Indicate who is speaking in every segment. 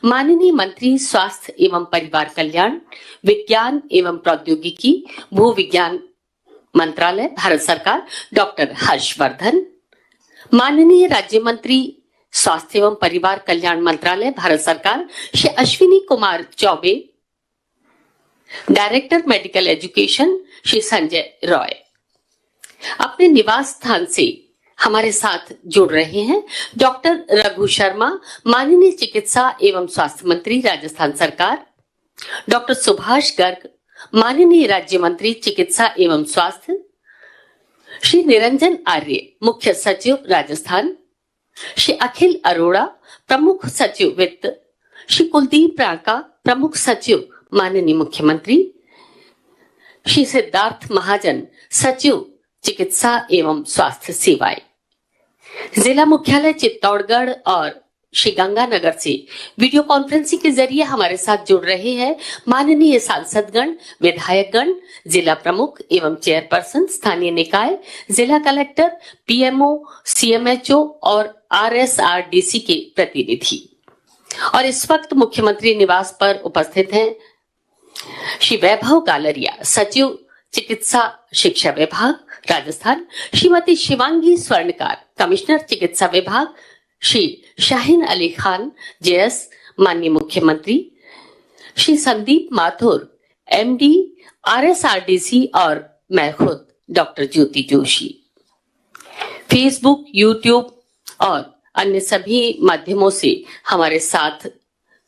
Speaker 1: माननीय मंत्री स्वास्थ्य एवं परिवार कल्याण, विज्ञान एवं प्रौद्योगिकी, भू विज्ञान मंत्रालय, भारत सरकार, डॉक्टर हर्षवर्धन। माननीय राज्य मंत्री स्वास्थ्य एवं परिवार कल्याण मंत्रालय, भारत सरकार, Shri Ashwini Kumar Choubey. Director medical education Shri Sanjay Roy अपने निवास स्थान से हमारे साथ जुड़ रहे हैं। डॉक्टर रघु शर्मा, माननीय चिकित्सा एवं स्वास्थ्य मंत्री, राजस्थान सरकार। डॉक्टर सुभाष गर्ग, माननीय राज्य मंत्री चिकित्सा एवं स्वास्थ्य। श्री निरंजन आर्य, मुख्य सचिव, राजस्थान। श्री अखिल अरोड़ा, प्रमुख सचिव वित्त। श्री कुलदीप रांका, प्रमुख सचिव, माननीय मुख्यमंत्री। श्री सिद्धार्थ महाजन, सचिव चिकित्सा एवं स्वास्थ्य सेवाएं। जिला मुख्यालय चित्तौड़गढ़ और श्री गंगानगर से वीडियो कॉन्फ्रेंसिंग के जरिए हमारे साथ जुड़ रहे हैं माननीय सांसदगण, विधायकगण, जिला प्रमुख एवं चेयरपर्सन, स्थानीय निकाय, जिला कलेक्टर, पीएमओ, सीएमएचओ और आरएसआरडीसी के प्रतिनिधि। और इस वक्त मुख्यमंत्री निवास पर उपस्थित हैं श्री वैभव गालरिया, सचिव चिकित्सा शिक्षा विभाग, राजस्थान। श्रीमती शिवांगी स्वर्णकार, कमिश्नर चिकित्सा विभाग। श्री शाहीन अली खान, जेएस, माननीय मुख्यमंत्री। श्री संदीप माथुर, एमडी, आरएसआरडीसी और मैं खुद डॉक्टर ज्योति जोशी। फेसबुक, यूट्यूब और अन्य सभी माध्यमों से हमारे साथ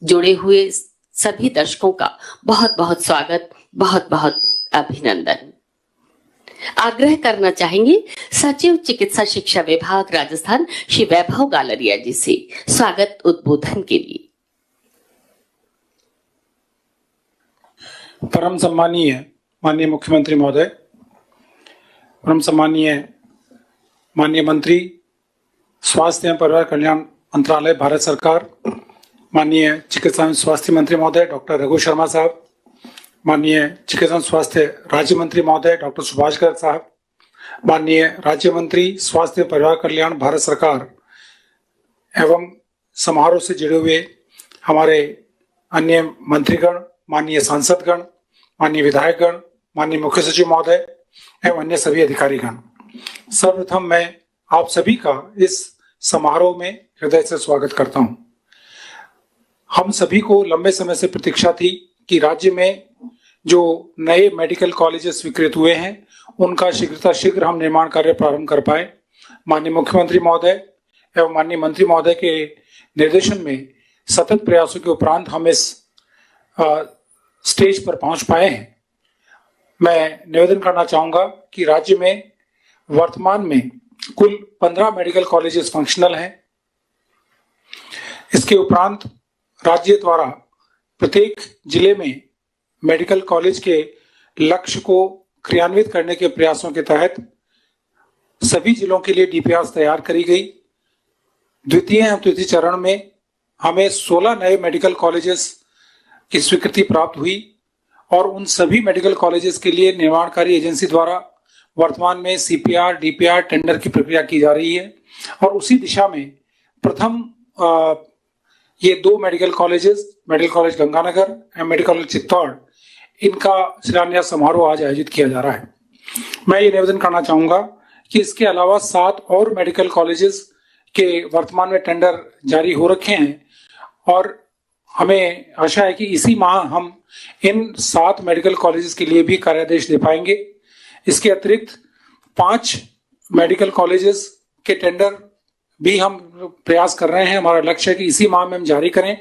Speaker 1: जुड़े हुए सभी दर्शकों का बहुत बहुत स्वागत, बहुत बहुत अभिनंदन। आग्रह करना चाहेंगे सचिव चिकित्सा शिक्षा विभाग, राजस्थान, श्री वैभव गालरिया जी से स्वागत उद्बोधन के लिए।
Speaker 2: परम सम्मानीय माननीय मुख्यमंत्री महोदय, परम सम्मानीय माननीय मंत्री स्वास्थ्य एवं परिवार कल्याण मंत्रालय, भारत सरकार, माननीय चिकित्सा एवं स्वास्थ्य मंत्री महोदय डॉक्टर रघु शर्मा साहब, माननीय चिकित्सा एवं स्वास्थ्य राज्य मंत्री महोदय डॉक्टर सुभाष गर्ग साहब, माननीय राज्य मंत्री स्वास्थ्य एवं परिवार कल्याण, भारत सरकार एवं समारोह से जुड़े हुए हमारे अन्य मंत्रीगण, माननीय सांसदगण, माननीय विधायकगण, माननीय मुख्य सचिव महोदय एवं अन्य सभी अधिकारीगण, सर्वप्रथम मैं आप सभी का इस समारोह में हृदय से स्वागत करता हूं। हम सभी को लंबे समय से प्रतीक्षा थी कि राज्य में जो नए मेडिकल कॉलेजेस स्वीकृत हुए हैं उनका शीघ्र हम निर्माण कार्य प्रारंभ कर पाए। माननीय मुख्यमंत्री महोदय एवं माननीय मंत्री महोदय के निर्देशन में सतत प्रयासों के उपरांत हम इस स्टेज पर पहुंच पाए हैं। मैं निवेदन करना चाहूंगा कि राज्य में वर्तमान में कुल 15 मेडिकल कॉलेजेस फंक्शनल हैं। इसके उपरांत राज्य द्वारा प्रत्येक जिले में मेडिकल कॉलेज के लक्ष्य को क्रियान्वित करने के प्रयासों के तहत सभी जिलों के लिए डीपीआर तैयार करी गई। द्वितीय एवं तृतीय चरण में हमें 16 नए मेडिकल कॉलेजेस की स्वीकृति प्राप्त हुई और उन सभी मेडिकल कॉलेजेस के लिए निर्माणकारी एजेंसी द्वारा वर्तमान में सीपीआर, डीपीआर, टेंडर की प्रक्रिया की जा रही है। और उसी दिशा में प्रथम ये 2 medical colleges, medical college Ganganagar एवं मेडिकल कॉलेज चित्तौड़, इनका शिलान्यास समारोह आज आयोजित किया जा रहा है। मैं ये निवेदन करना चाहूंगा कि इसके अलावा 7 और मेडिकल कॉलेजेस के वर्तमान में टेंडर जारी हो रखे हैं और हमें आशा है कि इसी माह हम इन 7 मेडिकल कॉलेजेस के लिए भी कार्यादेश दे पाएंगे। इसके अतिरिक्त 5 मेडिकल कॉलेजेस के टेंडर भी हम प्रयास कर रहे हैं। हमारा लक्ष्य है कि इसी माह में हम जारी करें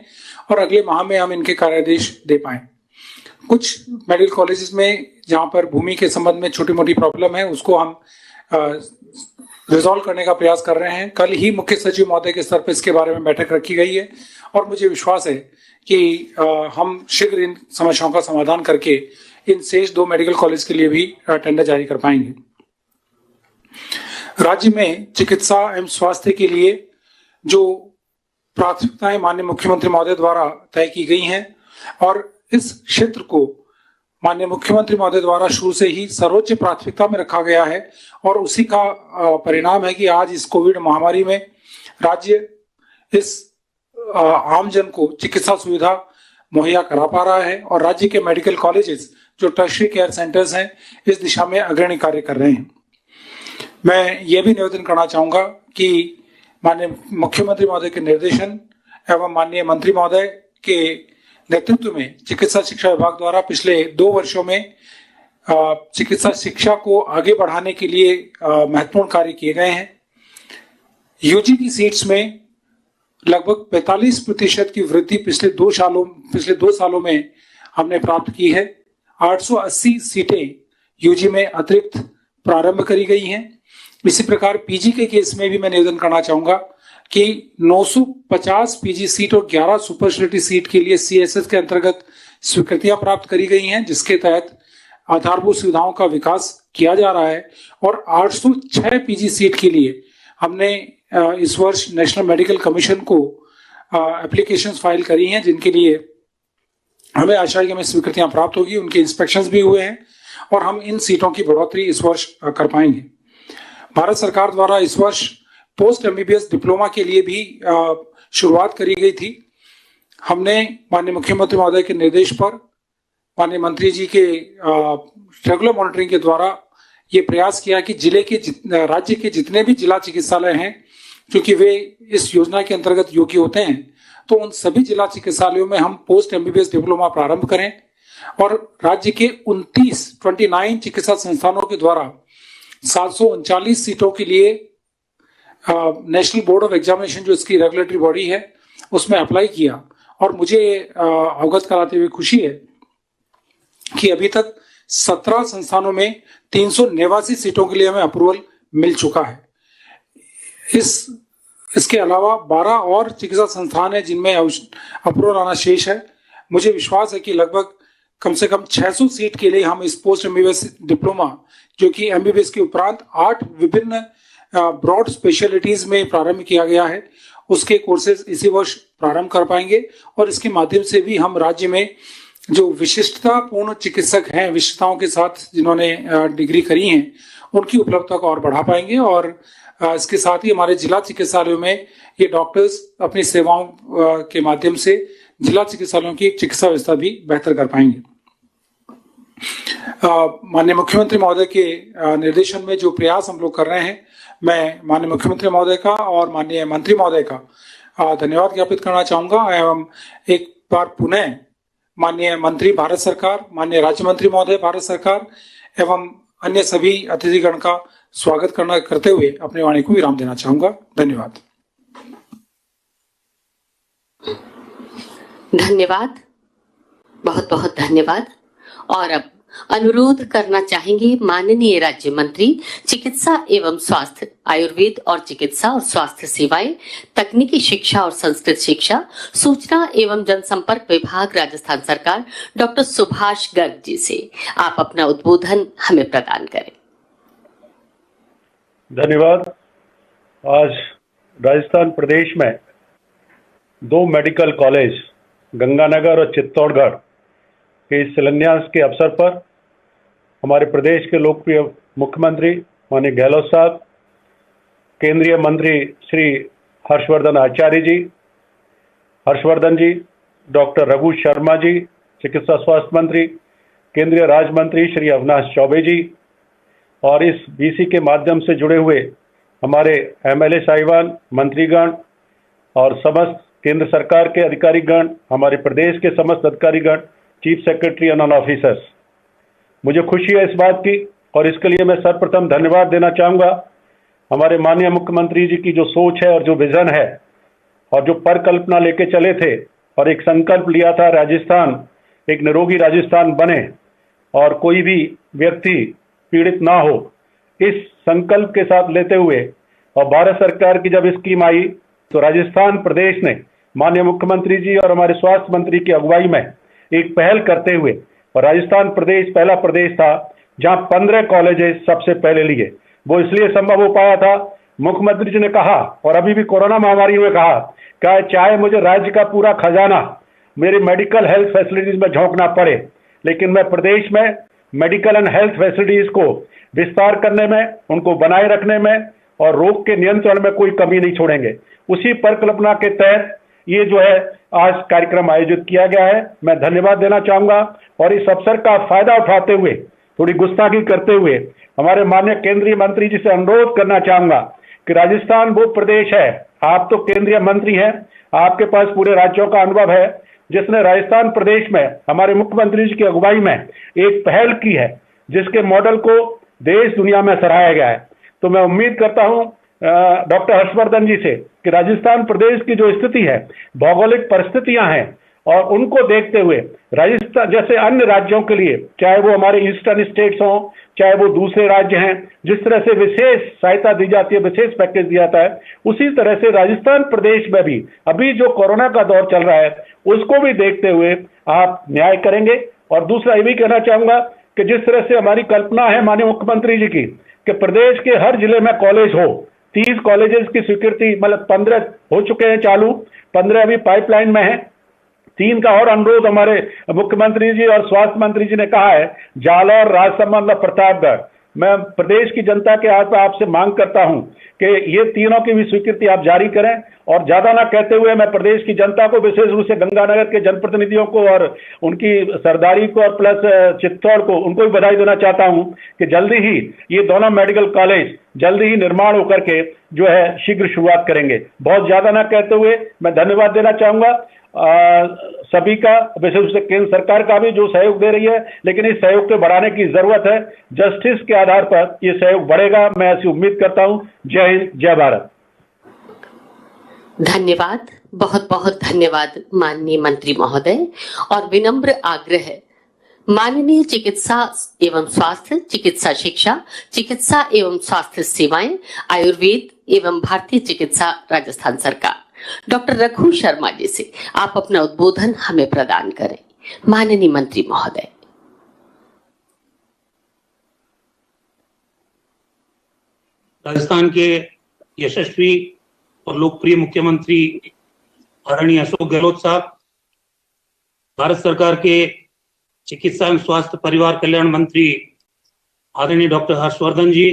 Speaker 2: और अगले माह में हम इनके कार्यादेश दे पाएं। कुछ मेडिकल कॉलेजेस में जहां पर भूमि के संबंध में छोटी मोटी प्रॉब्लम है उसको हम रिजॉल्व करने का प्रयास कर रहे हैं। कल ही मुख्य सचिव महोदय के स्तर पर इसके बारे में बैठक रखी गई है और मुझे विश्वास है कि हम शीघ्र इन समस्याओं का समाधान करके इन शेष 2 मेडिकल कॉलेज के लिए भी टेंडर जारी कर पाएंगे। राज्य में चिकित्सा एवं स्वास्थ्य के लिए जो प्राथमिकताएं माननीय मुख्यमंत्री महोदय द्वारा तय की गई हैं और इस क्षेत्र को माननीय मुख्यमंत्री महोदय द्वारा शुरू से ही सर्वोच्च प्राथमिकता में रखा गया है और उसी का परिणाम है कि आज इस कोविड महामारी में राज्य इस आम जन को चिकित्सा सुविधा मुहैया करा पा रहा है और राज्य के मेडिकल कॉलेजेस जो टर्शरी केयर सेंटर्स हैं इस दिशा में अग्रणी कार्य कर रहे हैं। मैं ये भी निवेदन करना चाहूंगा कि माननीय मुख्यमंत्री महोदय के निर्देशन एवं माननीय मंत्री महोदय के नेतृत्व में चिकित्सा शिक्षा विभाग द्वारा पिछले 2 वर्षों में चिकित्सा शिक्षा को आगे बढ़ाने के लिए महत्वपूर्ण कार्य किए गए हैं। यूजी की सीट्स में लगभग 45% की वृद्धि पिछले 2 सालों में हमने प्राप्त की है। 880 सीटें यूजी में अतिरिक्त प्रारंभ करी गई हैं। इसी प्रकार पीजी के केस में भी मैं निवेदन करना चाहूंगा कि 950 पीजी सीट और 11 सुपर स्पेशलिटी सीट के लिए सीएसएस के अंतर्गत स्वीकृतियां प्राप्त करी गई हैं, जिसके तहत आधारभूत सुविधाओं का विकास किया जा रहा है। और 806 पीजी सीट के लिए हमने इस वर्ष नेशनल मेडिकल कमीशन को एप्लीकेशंस फाइल करी हैं, जिनके लिए हमें आशा है कि हमें स्वीकृतियां प्राप्त होगी। उनके इंस्पेक्शंस भी हुए हैं और हम इन सीटों की बढ़ोतरी इस वर्ष कर पाएंगे। भारत सरकार द्वारा इस वर्ष पोस्ट एमबीबीएस डिप्लोमा के लिए भी शुरुआत करी गई थी। हमने माननीय मुख्यमंत्री महोदय के निर्देश पर माननीय मंत्री जी के रेगुलर मॉनिटरिंग के द्वारा ये प्रयास किया कि राज्य के जितने भी जिला चिकित्सालय हैं, क्योंकि वे इस योजना के अंतर्गत योग्य होते हैं, तो उन सभी जिला चिकित्सालयों में हम पोस्ट एमबीबीएस डिप्लोमा प्रारंभ करें और राज्य के 29 चिकित्सा संस्थानों के द्वारा 739 सीटों के लिए नेशनल बोर्ड ऑफ एग्जामिनेशन जो इसकी रेगुलेटरी बॉडी है उसमें अप्लाई किया। और मुझे अवगत कराते हुए खुशी है कि अभी तक 17 संस्थानों में 389 सीटों के लिए हमें अप्रूवल मिल चुका है। इसके अलावा 12 और चिकित्सा संस्थान है जिनमें अप्रूवल आना शेष है। मुझे विश्वास है कि लगभग कम से कम 600 सीट के लिए हम इस पोस्ट एमबीबीएस डिप्लोमा, जो कि एमबीबीएस के उपरांत 8 विभिन्न ब्रॉड स्पेशलिटीज में प्रारंभ किया गया है, उसके कोर्सेज इसी वर्ष प्रारंभ कर पाएंगे। और इसके माध्यम से भी हम राज्य में जो विशिष्टतापूर्ण चिकित्सक हैं, विशिष्टताओं के साथ जिन्होंने डिग्री करी हैं, उनकी उपलब्धता को और बढ़ा पाएंगे। और इसके साथ ही हमारे जिला चिकित्सालयों में ये डॉक्टर्स अपनी सेवाओं के माध्यम से जिला चिकित्सालयों की चिकित्सा व्यवस्था भी बेहतर कर पाएंगे। माननीय मुख्यमंत्री महोदय के निर्देशन में जो प्रयास हम लोग कर रहे हैं, मैं माननीय मुख्यमंत्री महोदय का और माननीय मंत्री महोदय का धन्यवाद ज्ञापित करना चाहूंगा एवं एक बार पुनः माननीय मंत्री भारत सरकार, माननीय राज्य मंत्री महोदय भारत सरकार एवं अन्य सभी अतिथिगण का स्वागत करते हुए अपनी वाणी को विराम देना चाहूंगा। धन्यवाद।
Speaker 1: धन्यवाद, बहुत बहुत धन्यवाद। और अब अनुरोध करना चाहेंगे माननीय राज्य मंत्री चिकित्सा एवं स्वास्थ्य, आयुर्वेद और चिकित्सा और स्वास्थ्य सेवाएं, तकनीकी शिक्षा और संस्कृत शिक्षा, सूचना एवं जनसंपर्क विभाग, राजस्थान सरकार, डॉक्टर सुभाष गर्ग जी से आप अपना उद्बोधन हमें प्रदान करें।
Speaker 3: धन्यवाद। आज राजस्थान प्रदेश में 2 मेडिकल कॉलेज गंगानगर और चित्तौड़गढ़ के शिलान्यास के अवसर पर हमारे प्रदेश के लोकप्रिय मुख्यमंत्री माननीय गहलोत साहब, केंद्रीय मंत्री श्री हर्षवर्धन आचार्य जी, हर्षवर्धन जी, डॉक्टर रघु शर्मा जी, चिकित्सा स्वास्थ्य मंत्री, केंद्रीय राज्य मंत्री श्री अविनाश चौबे जी, और इस बीसी के माध्यम से जुड़े हुए हमारे एमएलए साहिबान, मंत्रीगण और समस्त केंद्र सरकार के अधिकारीगण, हमारे प्रदेश के समस्त अधिकारीगण, चीफ सेक्रेटरी एंड ऑफिसर्स, मुझे खुशी है इस बात की और इसके लिए मैं सर्वप्रथम धन्यवाद देना चाहूँगा हमारे माननीय मुख्यमंत्री जी की जो सोच है और जो विजन है और जो परिकल्पना लेके चले थे और एक संकल्प लिया था राजस्थान एक निरोगी राजस्थान बने और कोई भी व्यक्ति पीड़ित ना हो, इस संकल्प के साथ लेते हुए और भारत सरकार की जब स्कीम आई तो राजस्थान प्रदेश ने माननीय मुख्यमंत्री जी और हमारे स्वास्थ्य मंत्री की अगुवाई में एक पहल करते हुए, और राजस्थान प्रदेश पहला प्रदेश था जहां 15 कॉलेजेस सबसे पहले लिए। वो इसलिए संभव हो पाया था, मुख्यमंत्री जी ने कहा और अभी भी कोरोना महामारी में कहा चाहे मुझे राज्य का पूरा खजाना मेरे मेडिकल हेल्थ फैसिलिटीज में झोंकना पड़े, लेकिन मैं प्रदेश में मेडिकल एंड हेल्थ फैसिलिटीज को विस्तार करने में, उनको बनाए रखने में और रोग के नियंत्रण में कोई कमी नहीं छोड़ेंगे। उसी परिकल्पना के तहत ये जो है आज कार्यक्रम आयोजित किया गया है। मैं धन्यवाद देना चाहूंगा और इस अवसर का फायदा उठाते हुए, थोड़ी गुस्ताखी करते हुए, हमारे माननीय केंद्रीय मंत्री जी से अनुरोध करना चाहूंगा कि राजस्थान वो प्रदेश है, आप तो केंद्रीय मंत्री हैं, आपके पास पूरे राज्यों का अनुभव है, जिसने राजस्थान प्रदेश में हमारे मुख्यमंत्री जी की अगुवाई में एक पहल की है, जिसके मॉडल को देश दुनिया में सराहा गया है। तो मैं उम्मीद करता हूं डॉक्टर हर्षवर्धन जी से कि राजस्थान प्रदेश की जो स्थिति है, भौगोलिक परिस्थितियां हैं, और उनको देखते हुए राजस्थान जैसे अन्य राज्यों के लिए, चाहे वो हमारे ईस्टर्न स्टेट्स हों, चाहे वो दूसरे राज्य हैं, जिस तरह से विशेष सहायता दी जाती है, विशेष पैकेज दिया जाता है, उसी तरह से राजस्थान प्रदेश में भी अभी जो कोरोना का दौर चल रहा है उसको भी देखते हुए आप न्याय करेंगे। और दूसरा ये भी कहना चाहूंगा कि जिस तरह से हमारी कल्पना है माननीय मुख्यमंत्री जी की कि प्रदेश के हर जिले में कॉलेज हो, 30 कॉलेजेस की स्वीकृति, मतलब 15 हो चुके हैं चालू, 15 अभी पाइपलाइन में है, 3 का और अनुरोध हमारे मुख्यमंत्री जी और स्वास्थ्य मंत्री जी ने कहा है, जालौर, राजसमंद और प्रतापगढ़। मैं प्रदेश की जनता के हाथ आपसे मांग करता हूं कि ये तीनों की भी स्वीकृति आप जारी करें। और ज्यादा ना कहते हुए मैं प्रदेश की जनता को, विशेष रूप से गंगानगर के जनप्रतिनिधियों को और उनकी सरदारी को और प्लस चित्तौड़ को, उनको भी बधाई देना चाहता हूं कि जल्दी ही ये दोनों मेडिकल कॉलेज जल्दी ही निर्माण होकर के जो है शीघ्र शुरुआत करेंगे। बहुत ज्यादा ना कहते हुए मैं धन्यवाद देना चाहूंगा सभी का, विशेष रूप से केंद्र सरकार का भी जो सहयोग दे रही है, लेकिन इस सहयोग को बढ़ाने की जरूरत है। जस्टिस के आधार पर ये सहयोग बढ़ेगा, मैं ऐसी उम्मीद करता हूं। जय हिंद, जय भारत।
Speaker 1: धन्यवाद, बहुत बहुत धन्यवाद माननीय मंत्री महोदय। और विनम्र आग्रह है, माननीय चिकित्सा एवं स्वास्थ्य, चिकित्सा शिक्षा, चिकित्सा एवं स्वास्थ्य सेवाएं, आयुर्वेद एवं भारतीय चिकित्सा राजस्थान सरकार, डॉक्टर रघु शर्मा जी से आप अपना उद्बोधन हमें प्रदान करें। माननीय मंत्री महोदय।
Speaker 4: राजस्थान के यशस्वी और लोकप्रिय मुख्यमंत्री आदरणीय अशोक गहलोत साहब, भारत सरकार के चिकित्सा एवं स्वास्थ्य परिवार कल्याण मंत्री आदरणीय डॉक्टर हर्षवर्धन जी,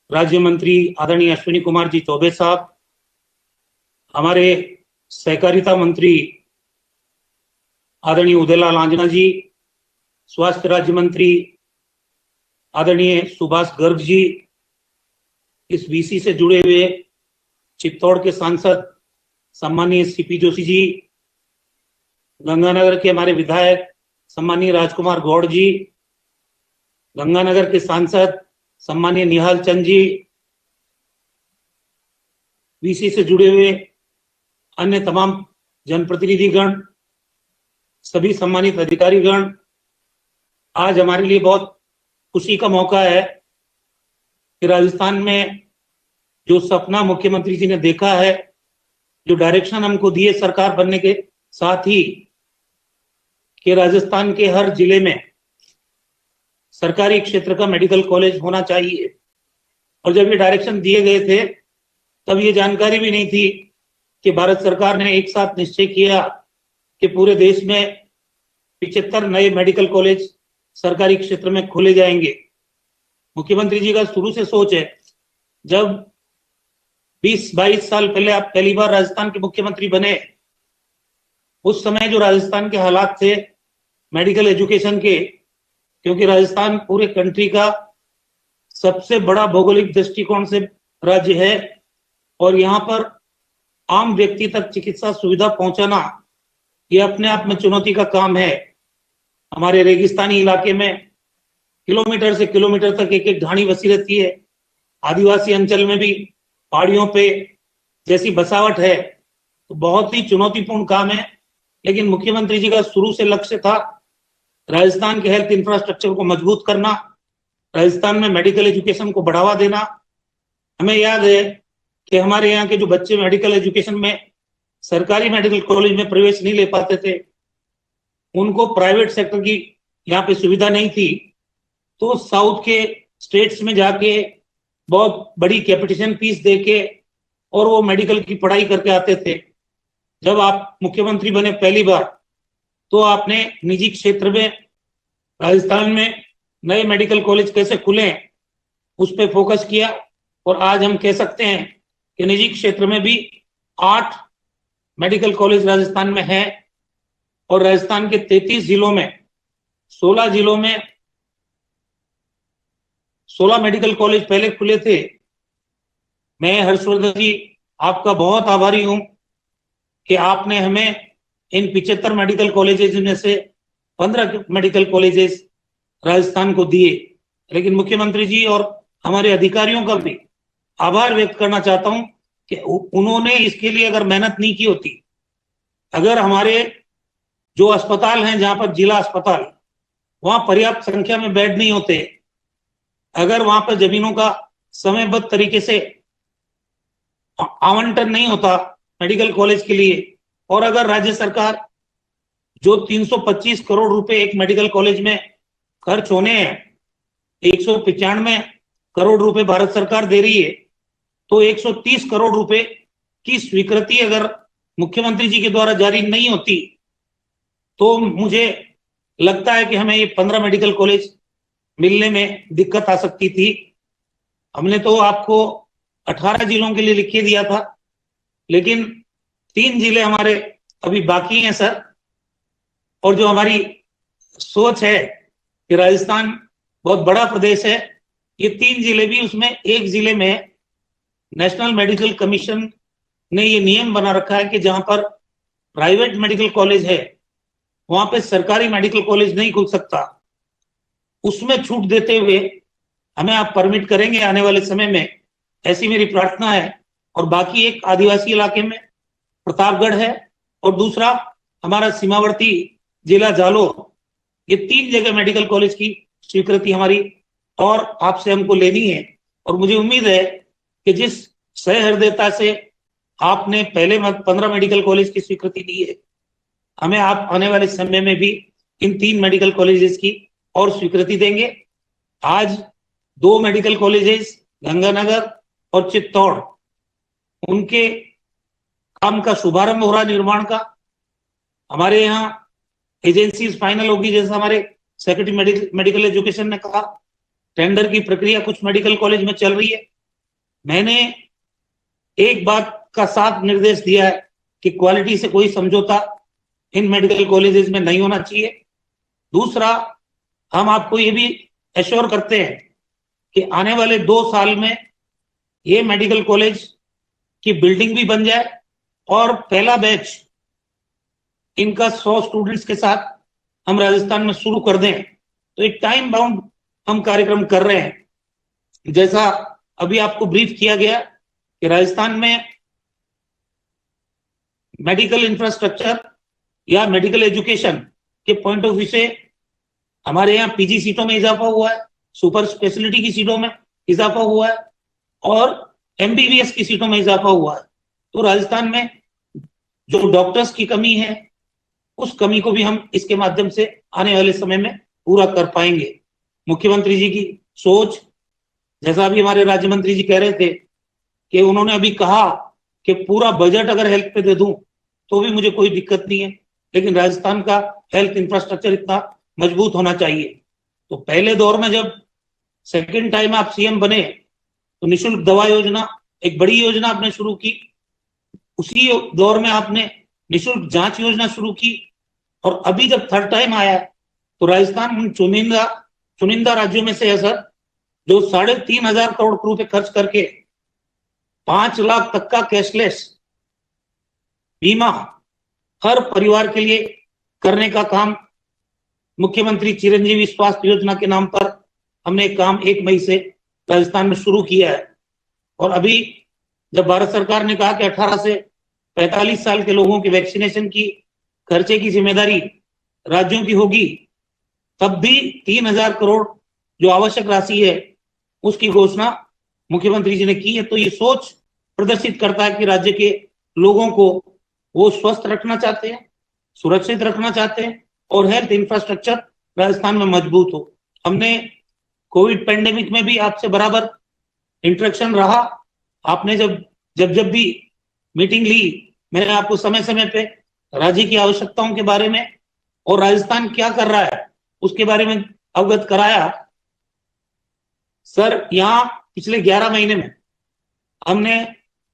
Speaker 4: राज्य मंत्री आदरणीय अश्विनी कुमार जी चौबे साहब, हमारे सहकारिता मंत्री आदरणीय उदयलाल आंजना जी, स्वास्थ्य राज्य मंत्री आदरणीय सुभाष गर्ग जी, इस वीसी से जुड़े हुए चित्तौड़ के सांसद सम्मानीय सीपी जोशी जी, गंगानगर के हमारे विधायक सम्मानीय राजकुमार गौड़ जी, गंगानगर के सांसद सम्मानीय निहाल चंद जी, वीसी से जुड़े हुए अन्य तमाम जनप्रतिनिधिगण, सभी सम्मानित अधिकारीगण, आज हमारे लिए बहुत खुशी का मौका है कि राजस्थान में जो सपना मुख्यमंत्री जी ने देखा है, जो डायरेक्शन हमको दिए सरकार बनने के साथ ही, कि राजस्थान के हर जिले में सरकारी क्षेत्र का मेडिकल कॉलेज होना चाहिए। और जब ये डायरेक्शन दिए गए थे तब ये जानकारी भी नहीं थी कि भारत सरकार ने एक साथ निश्चय किया कि पूरे देश में 75 नए मेडिकल कॉलेज सरकारी क्षेत्र में खोले जाएंगे। मुख्यमंत्री जी का शुरू से सोच है, जब 20-22 साल पहले आप पहली बार राजस्थान के मुख्यमंत्री बने, उस समय जो राजस्थान के हालात थे मेडिकल एजुकेशन के, क्योंकि राजस्थान पूरे कंट्री का सबसे बड़ा भौगोलिक दृष्टिकोण से राज्य है और यहाँ पर आम व्यक्ति तक चिकित्सा सुविधा पहुंचाना ये अपने आप में चुनौती का काम है। हमारे रेगिस्तानी इलाके में किलोमीटर से किलोमीटर तक एक एक ढाणी बसी रहती है। आदिवासी अंचल में भी पहाड़ियों पे जैसी बसावट है, तो बहुत ही चुनौतीपूर्ण काम है। लेकिन मुख्यमंत्री जी का शुरू से लक्ष्य था राजस्थान के हेल्थ इंफ्रास्ट्रक्चर को मजबूत करना, राजस्थान में मेडिकल एजुकेशन को बढ़ावा देना। हमें याद है कि हमारे यहाँ के जो बच्चे मेडिकल एजुकेशन में सरकारी मेडिकल कॉलेज में प्रवेश नहीं ले पाते थे, उनको प्राइवेट सेक्टर की यहाँ पे सुविधा नहीं थी, तो साउथ के स्टेट्स में जाके बहुत बड़ी कैपिटेशन फीस देके और वो मेडिकल की पढ़ाई करके आते थे। जब आप मुख्यमंत्री बने पहली बार, तो आपने निजी क्षेत्र में राजस्थान में नए मेडिकल कॉलेज कैसे खुले उस पर फोकस किया और आज हम कह सकते हैं कि निजी क्षेत्र में भी 8 मेडिकल कॉलेज राजस्थान में है और राजस्थान के 33 जिलों में 16 जिलों में 16 मेडिकल कॉलेज पहले खुले थे। मैं हर्षवर्धन जी आपका बहुत आभारी हूं कि आपने हमें इन 75 मेडिकल कॉलेजेस में से 15 मेडिकल कॉलेजेस राजस्थान को दिए। लेकिन मुख्यमंत्री जी और हमारे अधिकारियों का भी आभार व्यक्त करना चाहता हूं कि उन्होंने इसके लिए अगर मेहनत नहीं की होती, अगर हमारे जो अस्पताल हैं जहां पर जिला अस्पताल, वहां पर्याप्त संख्या में बेड नहीं होते, अगर वहां पर जमीनों का समयबद्ध तरीके से आवंटन नहीं होता मेडिकल कॉलेज के लिए, और अगर राज्य सरकार जो 325 करोड़ रुपए एक मेडिकल कॉलेज में खर्च होने हैं, 195 करोड़ रुपए भारत सरकार दे रही है, तो 130 करोड़ रुपए की स्वीकृति अगर मुख्यमंत्री जी के द्वारा जारी नहीं होती तो मुझे लगता है कि हमें ये 15 मेडिकल कॉलेज मिलने में दिक्कत आ सकती थी। हमने तो आपको 18 जिलों के लिए लिख के दिया था, लेकिन 3 जिले हमारे अभी बाकी हैं सर। और जो हमारी सोच है कि राजस्थान बहुत बड़ा प्रदेश है, ये 3 जिले भी, उसमें एक जिले में नेशनल मेडिकल कमीशन ने ये नियम बना रखा है कि जहां पर प्राइवेट मेडिकल कॉलेज है वहां पे सरकारी मेडिकल कॉलेज नहीं खुल सकता। उसमें छूट देते हुए हमें आप परमिट करेंगे आने वाले समय में, ऐसी मेरी प्रार्थना है। और बाकी एक आदिवासी इलाके में प्रतापगढ़ है और दूसरा हमारा सीमावर्ती जिला जालोर, ये 3 जगह मेडिकल कॉलेज की स्वीकृति हमारी और आपसे हमको लेनी है। और मुझे उम्मीद है कि जिस सहृदयता से आपने पहले 15 मेडिकल कॉलेज की स्वीकृति दी है, हमें आप आने वाले समय में भी इन 3 मेडिकल कॉलेजेस की और स्वीकृति देंगे। आज 2 मेडिकल कॉलेजेस गंगानगर और चित्तौड़, उनके काम का शुभारंभ हो रहा निर्माण का। हमारे यहाँ एजेंसीज फाइनल होगी, जैसा हमारे सेक्रेटरी मेडिकल एजुकेशन ने कहा, टेंडर की प्रक्रिया कुछ मेडिकल कॉलेज में चल रही है। मैंने एक बात का साफ निर्देश दिया है कि क्वालिटी से कोई समझौता इन मेडिकल कॉलेजेस में नहीं होना चाहिए। दूसरा, हम आपको ये भी एश्योर करते हैं कि आने वाले 2 साल में ये मेडिकल कॉलेज की बिल्डिंग भी बन जाए और पहला बैच इनका 100 स्टूडेंट्स के साथ हम राजस्थान में शुरू कर दें। तो एक टाइम बाउंड हम कार्यक्रम कर रहे हैं। जैसा अभी आपको ब्रीफ किया गया कि राजस्थान में मेडिकल इंफ्रास्ट्रक्चर या मेडिकल एजुकेशन के पॉइंट ऑफ व्यू से हमारे यहाँ पीजी सीटों में इजाफा हुआ है, सुपर स्पेशलिटी की सीटों में इजाफा हुआ है और एमबीबीएस की सीटों में इजाफा हुआ है। तो राजस्थान में जो डॉक्टर्स की कमी है, उस कमी को भी हम इसके माध्यम से आने वाले समय में पूरा कर पाएंगे। मुख्यमंत्री जी की सोच, जैसा अभी हमारे राज्य मंत्री जी कह रहे थे कि उन्होंने अभी कहा कि पूरा बजट अगर हेल्थ पे दे दूं तो भी मुझे कोई दिक्कत नहीं है, लेकिन राजस्थान का हेल्थ इंफ्रास्ट्रक्चर इतना मजबूत होना चाहिए। तो पहले दौर में जब सेकेंड टाइम आप सीएम बने तो निशुल्क दवा योजना एक बड़ी योजना आपने शुरू की। उसी दौर में आपने निशुल्क जांच योजना शुरू की और अभी जब थर्ड टाइम आया तो राजस्थान उन चुनिंदा राज्यों में से है सर, जो 3,500 करोड़ रुपए खर्च करके 5 लाख तक का कैशलेस बीमा हर परिवार के लिए करने का काम मुख्यमंत्री चिरंजीवी स्वास्थ्य योजना के नाम पर हमने काम 1 मई से राजस्थान में शुरू किया है। और अभी जब भारत सरकार ने कहा कि 18 से 45 साल के लोगों की वैक्सीनेशन की खर्चे की जिम्मेदारी राज्यों की होगी, तब भी 3,000 करोड़ जो आवश्यक राशि है उसकी घोषणा मुख्यमंत्री जी ने की है। तो ये सोच प्रदर्शित करता है कि राज्य के लोगों को वो स्वस्थ रखना चाहते हैं, सुरक्षित रखना चाहते हैं और हेल्थ इंफ्रास्ट्रक्चर राजस्थान में मजबूत हो। हमने कोविड पेंडेमिक में भी आपसे बराबर इंटरेक्शन रहा। आपने जब भी मीटिंग ली, मैंने आपको समय समय पे राज्य की आवश्यकताओं के बारे में और राजस्थान क्या कर रहा है उसके बारे में अवगत कराया। सर, यहाँ पिछले 11 महीने में हमने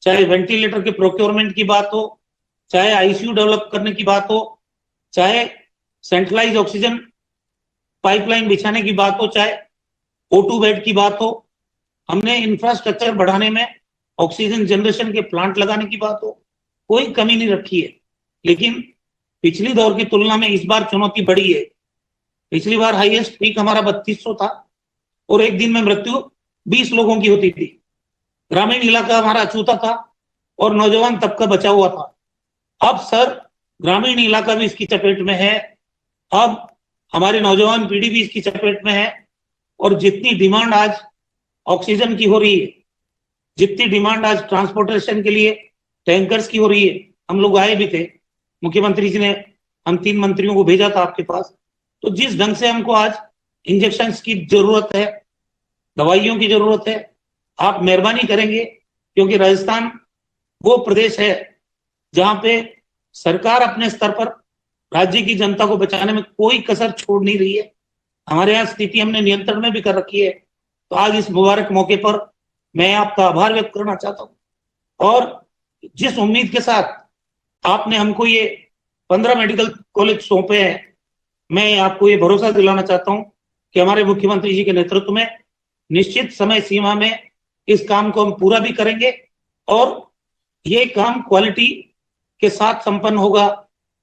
Speaker 4: चाहे वेंटिलेटर के प्रोक्योरमेंट की बात हो चाहे आईसीयू डेवलप करने की बात हो, चाहे सेंट्रलाइज ऑक्सीजन पाइपलाइन बिछाने की बात हो, चाहे O2 बेड की बात हो, हमने इंफ्रास्ट्रक्चर बढ़ाने में ऑक्सीजन जनरेशन के प्लांट लगाने की बात हो, कोई कमी नहीं रखी है। लेकिन पिछली दौर की तुलना में इस बार चुनौती बढ़ी है। पिछली बार हाईएस्ट पीक हमारा 3200 था और एक दिन में मृत्यु 20 लोगों की होती थी। ग्रामीण इलाका हमारा अछूता था और नौजवान तबका बचा हुआ था। अब सर ग्रामीण इलाका भी इसकी चपेट में है, अब हमारी नौजवान पीढ़ी भी इसकी चपेट में है। और जितनी डिमांड आज ऑक्सीजन की हो रही है, जितनी डिमांड आज ट्रांसपोर्टेशन के लिए टैंकर्स की हो रही है, हम लोग आए भी थे, मुख्यमंत्री जी ने हम 3 मंत्रियों को भेजा था आपके पास। तो जिस ढंग से हमको आज इंजेक्शंस की जरूरत है, दवाइयों की जरूरत है, आप मेहरबानी करेंगे, क्योंकि राजस्थान वो प्रदेश है जहां पे सरकार अपने स्तर पर राज्य की जनता को बचाने में कोई कसर छोड़ नहीं रही है। हमारे यहाँ स्थिति हमने नियंत्रण में भी कर रखी है। तो आज इस मुबारक मौके पर मैं आपका आभार व्यक्त करना चाहता हूं। और जिस उम्मीद के साथ आपने हमको ये 15 मेडिकल कॉलेज सौंपे हैं, मैं आपको ये भरोसा दिलाना चाहता हूं कि हमारे मुख्यमंत्री जी के नेतृत्व में निश्चित समय सीमा में इस काम को हम पूरा भी करेंगे और ये काम क्वालिटी के साथ संपन्न होगा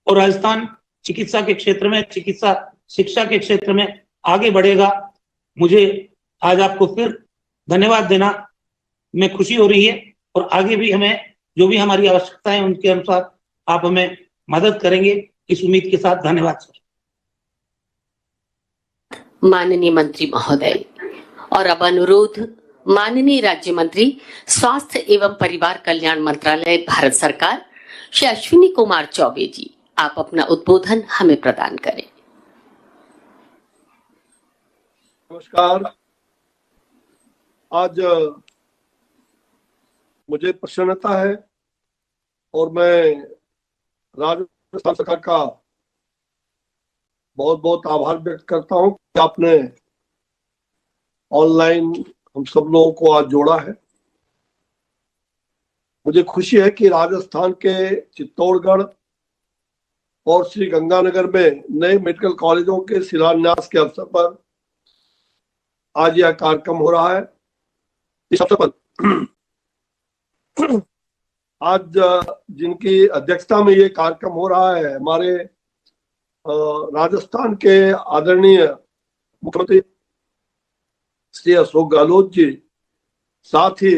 Speaker 4: और राजस्थान चिकित्सा के क्षेत्र में, चिकित्सा शिक्षा के क्षेत्र में आगे बढ़ेगा। मुझे आज आपको फिर धन्यवाद देना में खुशी हो रही है और आगे भी हमें जो भी हमारी आवश्यकता है उनके अनुसार आप हमें मदद करेंगे, इस उम्मीद के साथ धन्यवाद सर।
Speaker 1: माननीय मंत्री महोदय, और अब अनुरोध माननीय राज्य मंत्री स्वास्थ्य एवं परिवार कल्याण मंत्रालय भारत सरकार श्री अश्विनी कुमार चौबे जी, आप अपना उद्बोधन हमें प्रदान करें।
Speaker 5: नमस्कार। आज मुझे प्रसन्नता है और मैं राजस्थान सरकार का बहुत बहुत आभार व्यक्त करता हूं कि आपने ऑनलाइन हम सब लोगों को आज जोड़ा है। मुझे खुशी है कि राजस्थान के चित्तौड़गढ़ और श्री गंगानगर में नए मेडिकल कॉलेजों के शिलान्यास के अवसर पर आज यह कार्यक्रम हो रहा है। इस अवसर पर आज जिनकी अध्यक्षता में ये कार्यक्रम हो रहा है, हमारे राजस्थान के आदरणीय मुख्यमंत्री श्री अशोक गहलोत जी, साथ ही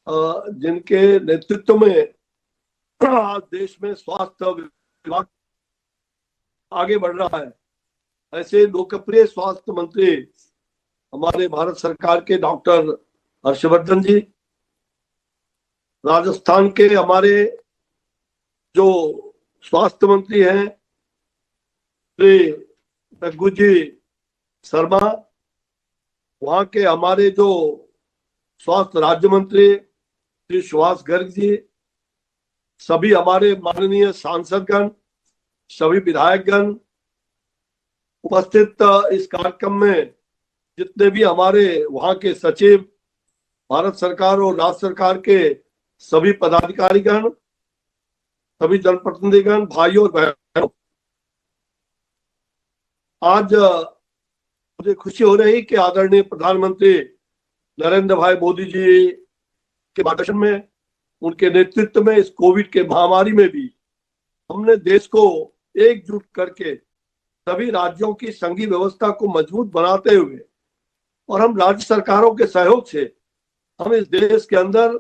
Speaker 5: जिनके नेतृत्व में आज देश में स्वास्थ्य विभाग आगे बढ़ रहा है, ऐसे लोकप्रिय स्वास्थ्य मंत्री हमारे भारत सरकार के डॉक्टर हर्षवर्धन जी, राजस्थान के हमारे जो स्वास्थ्य मंत्री हैं श्री रघु जी शर्मा, वहां के हमारे जो स्वास्थ्य राज्य मंत्री श्री सुभाष गर्ग जी, सभी हमारे माननीय सांसदगण, सभी विधायकगण उपस्थित इस कार्यक्रम में, जितने भी हमारे वहां के सचिव, भारत सरकार और राज्य सरकार के सभी पदाधिकारीगण, सभी जनप्रतिनिधिगण, भाइयों और बहनों, आज मुझे खुशी हो रही कि आदरणीय प्रधानमंत्री नरेंद्र भाई मोदी जी के मार्गदर्शन में, उनके नेतृत्व में इस कोविड के महामारी में भी हमने देश को एकजुट करके सभी राज्यों की संघीय व्यवस्था को मजबूत बनाते हुए और हम राज्य सरकारों के सहयोग से हम इस देश के अंदर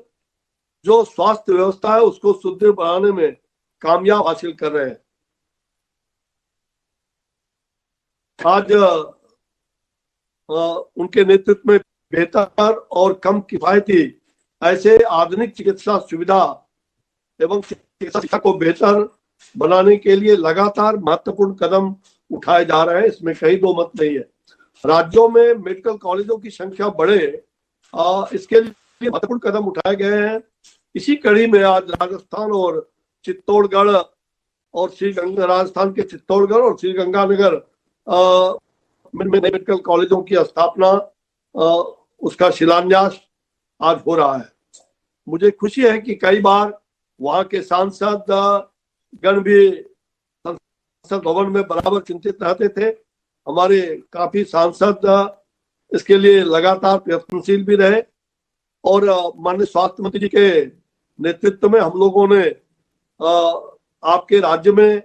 Speaker 5: जो स्वास्थ्य व्यवस्था है उसको सुदृढ़ बनाने में कामयाब हासिल कर रहे हैं। आज उनके नेतृत्व में बेहतर और कम किफायती ऐसे आधुनिक चिकित्सा सुविधा एवं चिकित्सा शिक्षा को बेहतर बनाने के लिए लगातार महत्वपूर्ण कदम उठाए जा रहे हैं, इसमें कहीं दो मत नहीं है। राज्यों में मेडिकल कॉलेजों की संख्या बढ़े, इसके लिए महत्वपूर्ण कदम उठाए गए हैं। इसी कड़ी में आज राजस्थान और चित्तौड़गढ़ और राजस्थान के चित्तौड़गढ़ और श्री गंगानगर में मेडिकल कॉलेजों की स्थापना, उसका शिलान्यास आज हो रहा है। मुझे खुशी है कि कई बार वहाँ के सांसद गण भी संसद भवन में बराबर चिंतित रहते थे। हमारे काफी सांसद इसके लिए लगातार प्रयत्नशील भी रहे और माननीय स्वास्थ्य मंत्री जी के नेतृत्व में हम लोगों ने आपके राज्य में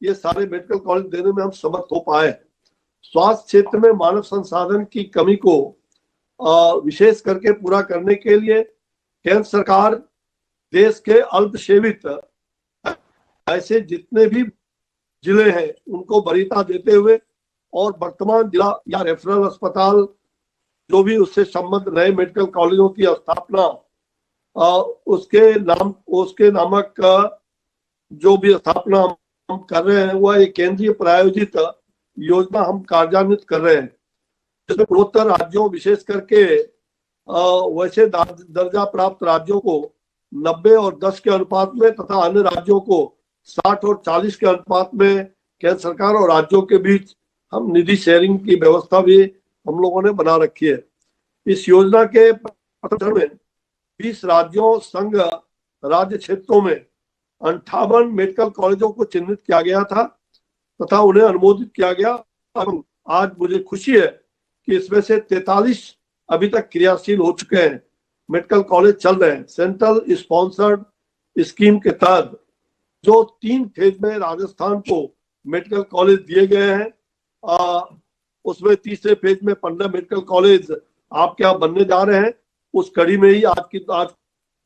Speaker 5: ये सारे मेडिकल कॉलेज देने में हम समर्थ हो पाए। स्वास्थ्य क्षेत्र में मानव संसाधन की कमी को विशेष करके पूरा करने के लिए केंद्र सरकार देश के अल्पसेवित ऐसे जितने भी जिले हैं उनको वरीयता देते हुए और वर्तमान जिला या रेफरल अस्पताल जो भी उससे संबद्ध नए मेडिकल कॉलेजों की स्थापना उसके नामक जो भी स्थापना हम कर रहे हैं वह एक केंद्रीय प्रायोजित योजना हम कार्यान्वित कर रहे हैं, जिसमें पूर्वोत्तर राज्यों विशेष करके वैसे दर्जा प्राप्त राज्यों को 90 और 10 के अनुपात में तथा अन्य राज्यों को 60 और 40 के अनुपात में केंद्र सरकार और राज्यों के बीच हम निधि शेयरिंग की व्यवस्था भी हम लोगों ने बना रखी है। इस योजना के प्रथम चरण में 20 राज्यों संघ राज्य क्षेत्रों में 58 मेडिकल कॉलेजों को चिन्हित किया गया था तथा उन्हें अनुमोदित किया गया। आज मुझे खुशी है कि इसमें से 43 अभी तक क्रियाशील हो चुके हैं, मेडिकल कॉलेज चल रहे हैं। सेंट्रल स्पॉन्सर्ड स्कीम के तहत जो 3 फेज में राजस्थान को मेडिकल कॉलेज दिए गए हैं, उसमें तीसरे फेज में 15 मेडिकल कॉलेज आपके यहाँ बनने जा रहे हैं। उस कड़ी में ही आज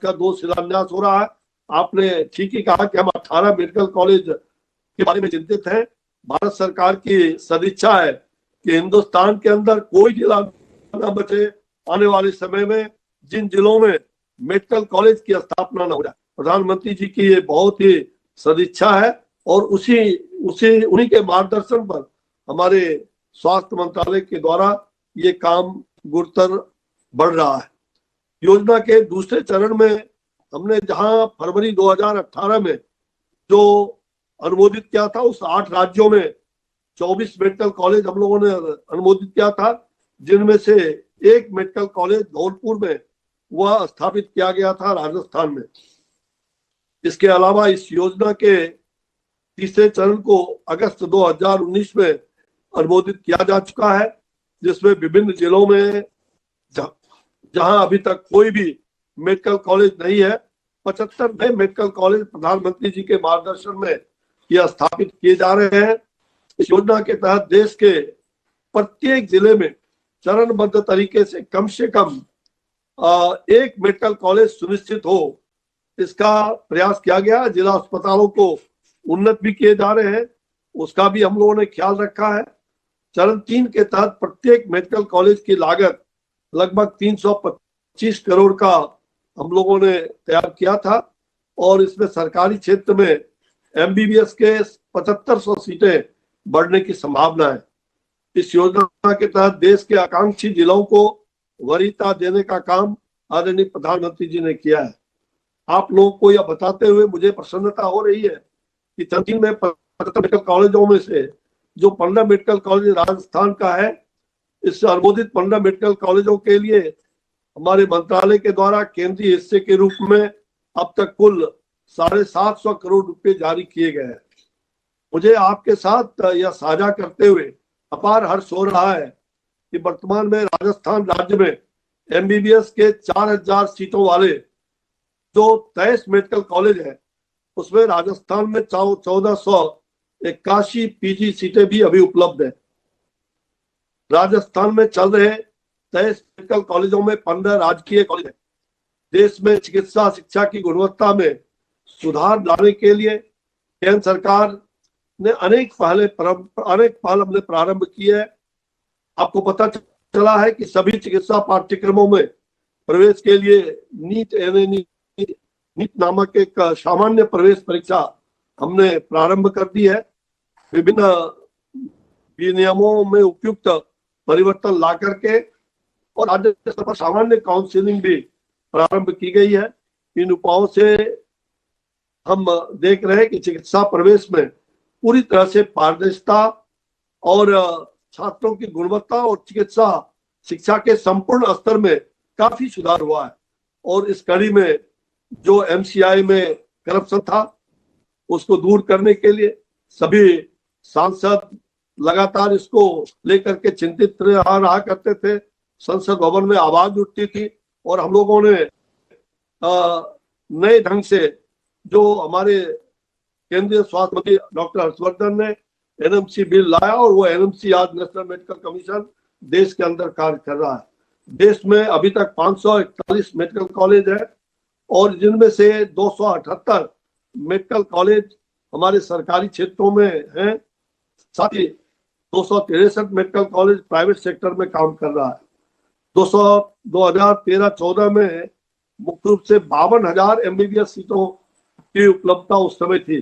Speaker 5: का 2 शिलान्यास हो रहा है। आपने ठीक ही कहा कि हम 18 मेडिकल कॉलेज के बारे में चिंतित हैं। भारत सरकार की सदिच्छा है कि हिंदुस्तान के अंदर कोई जिला न बचे आने वाले समय में जिन जिलों में मेडिकल कॉलेज की स्थापना न हो जाए। प्रधानमंत्री जी की ये बहुत ही सदिच्छा है और उन्हीं के मार्गदर्शन पर हमारे स्वास्थ्य मंत्रालय के द्वारा ये काम गुरुतर बढ़ रहा है। योजना के दूसरे चरण में हमने जहां फरवरी 2018 में जो अनुमोदित किया था, उस 8 राज्यों में 24 मेडिकल कॉलेज हम लोगों ने अनुमोदित किया था, जिनमें से एक मेडिकल कॉलेज धौलपुर में वह स्थापित किया गया था राजस्थान में। इसके अलावा इस योजना के तीसरे चरण को अगस्त 2019 में अनुमोदित किया जा चुका है, जिसमें विभिन्न जिलों में जहां अभी तक कोई भी मेडिकल कॉलेज नहीं है, 75 नए मेडिकल कॉलेज प्रधानमंत्री जी के मार्गदर्शन में यह स्थापित किए जा रहे हैं। इस योजना के तहत देश के प्रत्येक जिले में चरणबद्ध तरीके से कम एक मेडिकल कॉलेज सुनिश्चित हो, इसका प्रयास किया गया। जिला अस्पतालों को उन्नत भी किए जा रहे हैं, उसका भी हम लोगों ने ख्याल रखा है। चरण 3 के तहत प्रत्येक मेडिकल कॉलेज की लागत लगभग 325 करोड़ का हम लोगों ने तैयार किया था और इसमें सरकारी क्षेत्र में MBBS के 7500 सीटें बढ़ने की संभावना है। इस योजना के तहत देश के आकांक्षी जिलों को वरीयता देने का काम आदरणीय प्रधानमंत्री जी ने किया है। आप लोगों को यह बताते हुए मुझे प्रसन्नता हो रही है कि चंदीगढ़ में 75 मेडिकल कॉलेजों में से जो 15 मेडिकल कॉलेज राजस्थान का है, इस अनुमोदित 15 मेडिकल कॉलेजों के लिए हमारे मंत्रालय के द्वारा केंद्रीय हिस्से के रूप में अब तक कुल 750 करोड़ रुपए जारी किए गए हैं। मुझे आपके साथ यह साझा करते हुए अपार हर्ष हो रहा है कि वर्तमान में राजस्थान राज्य में MBBS के 4000 सीटों वाले जो 23 मेडिकल कॉलेज है, उसमें राजस्थान में 1481 PG सीटें भी अभी उपलब्ध है। राजस्थान में चल रहे 23 मेडिकल कॉलेजों में 15 राजकीय कॉलेज है। देश में चिकित्सा शिक्षा की गुणवत्ता में सुधार लाने के लिए केंद्र सरकार ने अनेक पहल हमने प्रारंभ की है। आपको पता चला है कि सभी चिकित्सा पाठ्यक्रमों में प्रवेश के लिए नीट नामक एक सामान्य प्रवेश परीक्षा हमने प्रारंभ कर दी है। विभिन्न विनियमों में उपयुक्त परिवर्तन ला करके और राज्य स्तर पर सामान्य काउंसलिंग भी प्रारंभ की गई है। इन उपायों से हम देख रहे हैं कि चिकित्सा प्रवेश में पूरी तरह से पारदर्शिता और छात्रों की गुणवत्ता और चिकित्सा शिक्षा के संपूर्ण स्तर में काफी सुधार हुआ है। और इस कड़ी में जो MCI में करप्शन था उसको दूर करने के लिए सभी सांसद लगातार इसको लेकर के चिंतित रहा करते थे। संसद भवन में आवाज उठती थी और हम लोगों ने नए ढंग से जो हमारे केंद्रीय स्वास्थ्य मंत्री डॉक्टर हर्षवर्धन ने एनएमसी बिल लाया और वो एनएमसी आज नेशनल मेडिकल कमीशन देश के अंदर कार्य कर रहा है। देश में अभी तक 541 मेडिकल कॉलेज है और जिनमें से 278 मेडिकल कॉलेज हमारे सरकारी क्षेत्रों में हैं, साथ ही 263 मेडिकल कॉलेज प्राइवेट सेक्टर में काम कर रहा है। 2013-14 में मुख्य रूप से 52,000 एमबीबीएस सीटों की उपलब्धता उस समय थी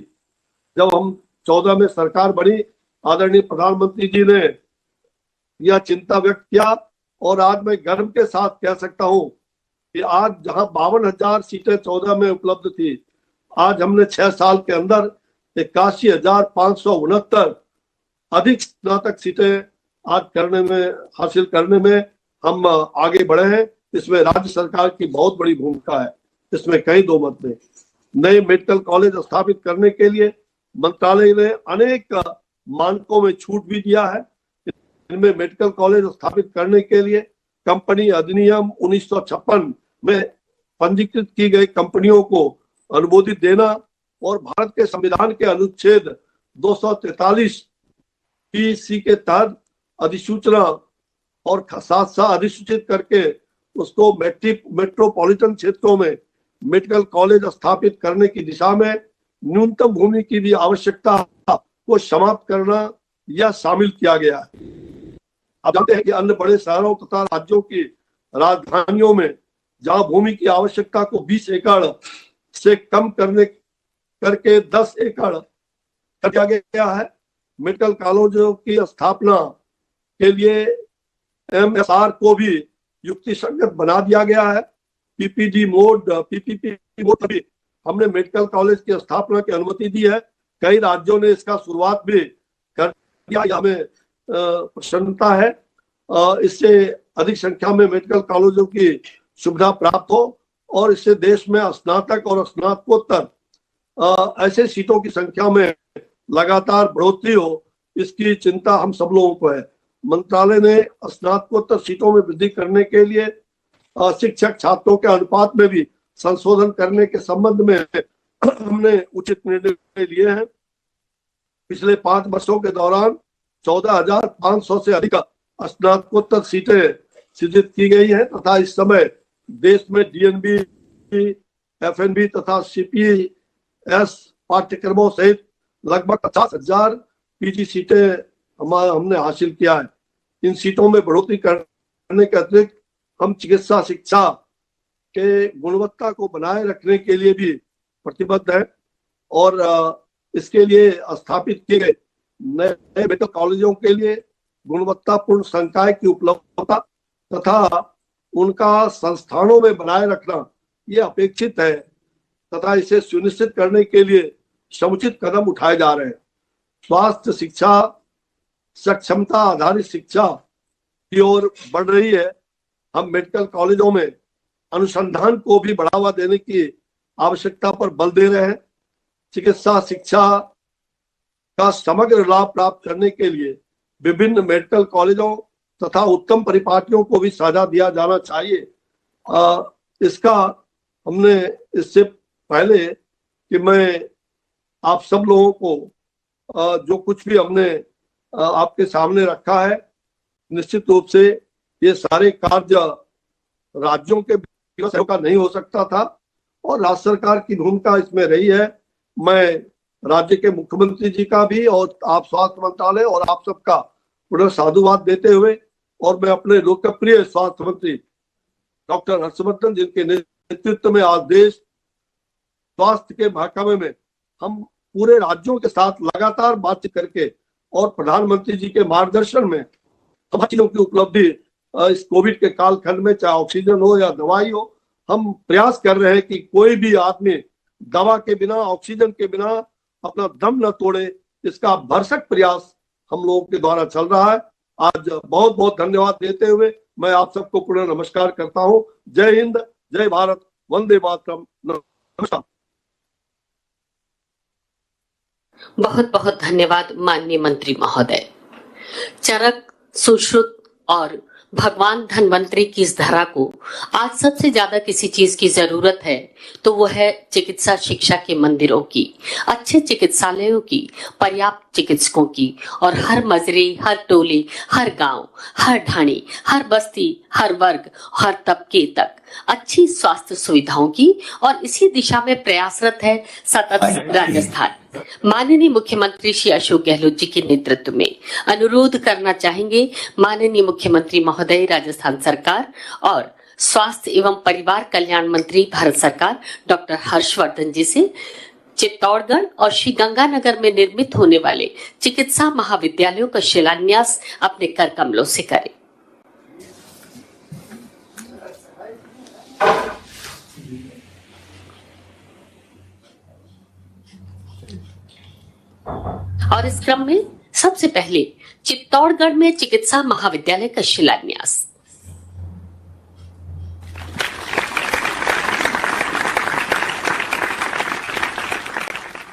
Speaker 5: जब हम 14 में सरकार बनी। आदरणीय प्रधानमंत्री जी ने यह चिंता व्यक्त किया और आज मैं गर्व के साथ कह सकता हूं कि आज जहां 52,000 सीटें 14 में उपलब्ध थी, आज हमने 6 साल के अंदर 81,569 अधिक स्नातक सीटें हासिल करने में हम आगे बढ़े हैं। इसमें राज्य सरकार की बहुत बड़ी भूमिका है, इसमें कहीं दो मत नहीं। नए मेडिकल कॉलेज स्थापित करने के लिए मंत्रालय ने अनेक मानकों में छूट भी दिया है। इनमें मेडिकल कॉलेज स्थापित करने के लिए कंपनी अधिनियम 1956 में पंजीकृत की गई कंपनियों को अनुमोदित देना और भारत के संविधान के अनुच्छेद 243 सी के तहत अधिसूचना और साथ साथ अधिसूचित करके उसको मेट्रोपॉलिटन क्षेत्रों में मेडिकल कॉलेज स्थापित करने की दिशा में न्यूनतम भूमि की भी आवश्यकता को समाप्त करना यह शामिल किया गया है। आप जानते हैं कि अन्य बड़े शहरों तथा राज्यों की राजधानियों में जहां भूमि की आवश्यकता को 20 एकड़ से कम करके 10 एकड़ कर दिया गया है। मेडिकल कॉलेजों की स्थापना के लिए एमएसआर को भी युक्तिसंगत बना दिया गया है। पीपीपी मोड भी हमने मेडिकल कॉलेज की स्थापना की अनुमति दी है। कई राज्यों ने इसका शुरुआत भी कर दिया, हमें प्रसन्नता है। इससे अधिक संख्या में मेडिकल कॉलेजों की सुविधा प्राप्त हो और इससे देश में स्नातक और स्नातकोत्तर ऐसे सीटों की संख्या में लगातार बढ़ोतरी हो, इसकी चिंता हम सब लोगों को है। मंत्रालय ने स्नातकोत्तर सीटों में वृद्धि करने के लिए शिक्षक छात्रों के अनुपात में भी संशोधन करने के संबंध में हमने उचित निर्णय लिए हैं। पिछले 5 वर्षों के दौरान 14,500 से अधिक स्नातकोत्तर सीटें सृजित की गई हैं तथा इस समय देश में डीएनबी, एफएनबी तथा सीपीएस पाठ्यक्रमों सहित लगभग 50,000 पीजी सीटें हमने हासिल किया है। इन सीटों में बढ़ोतरी करने के अतिरिक्त हम चिकित्सा शिक्षा के गुणवत्ता को बनाए रखने के लिए भी प्रतिबद्ध है और इसके लिए स्थापित किए गए नए मेडिकल कॉलेजों के लिए गुणवत्तापूर्ण संकाय की उपलब्धता तथा उनका संस्थानों में बनाए रखना ये अपेक्षित है तथा इसे सुनिश्चित करने के लिए समुचित कदम उठाए जा रहे हैं। स्वास्थ्य शिक्षा सक्षमता आधारित शिक्षा की ओर बढ़ रही है। हम मेडिकल कॉलेजों में अनुसंधान को भी बढ़ावा देने की आवश्यकता पर बल दे रहे हैं। चिकित्सा शिक्षा का समग्र लाभ प्राप्त करने के लिए विभिन्न मेडिकल कॉलेजों तथा उत्तम परिपाटियों को भी साझा दिया जाना चाहिए। इसका हमने इससे पहले कि मैं आप सब लोगों को जो कुछ भी हमने आपके सामने रखा है, निश्चित रूप से ये सारे कार्य राज्यों के का नहीं हो सकता था और राज्य सरकार की भूमिका इसमें रही है। मैं राज्य के मुख्यमंत्री जी का भी और आप स्वास्थ्य मंत्रालय और आप सबका पुनः साधुवाद देते हुए और मैं अपने लोकप्रिय स्वास्थ्य मंत्री डॉक्टर हर्षवर्धन जिनके नेतृत्व में आज देश स्वास्थ्य के महकमे में हम पूरे राज्यों के साथ लगातार बातचीत करके और प्रधानमंत्री जी के मार्गदर्शन में तमाम चीजों की उपलब्धि इस कोविड के कालखंड में, चाहे ऑक्सीजन हो या दवाई हो, हम प्रयास कर रहे हैं कि कोई भी आदमी दवा के बिना, ऑक्सीजन के बिना अपना दम न तोड़े। इसका भरसक प्रयास हम लोगों के द्वारा चल रहा है। आज बहुत बहुत धन्यवाद देते हुए मैं आप सबको पुनः नमस्कार करता हूं। जय हिंद, जय भारत, वंदे मातरम, नमस्कार।
Speaker 1: बहुत बहुत धन्यवाद माननीय मंत्री महोदय। चरक, सुश्रुत और भगवान धन्वंतरी की इस धरा को आज सबसे ज्यादा किसी चीज की जरूरत है तो वो है चिकित्सा शिक्षा के मंदिरों की, अच्छे चिकित्सालयों की, पर्याप्त चिकित्सकों की और हर मजरे, हर टोले, हर गांव, हर ढाणी, हर बस्ती, हर वर्ग, हर तबके तक अच्छी स्वास्थ्य सुविधाओं की। और इसी दिशा में प्रयासरत है सतत राजस्थान। माननीय मुख्यमंत्री श्री अशोक गहलोत जी के नेतृत्व में अनुरोध करना चाहेंगे माननीय मुख्यमंत्री महोदय राजस्थान सरकार और स्वास्थ्य एवं परिवार कल्याण मंत्री भारत सरकार डॉक्टर हर्षवर्धन जी से चित्तौड़गढ़ और श्री गंगानगर में निर्मित होने वाले चिकित्सा महाविद्यालयों का शिलान्यास अपने कर कमलों से करें। और इस क्रम में सबसे पहले चित्तौड़गढ़ में चिकित्सा महाविद्यालय का शिलान्यास।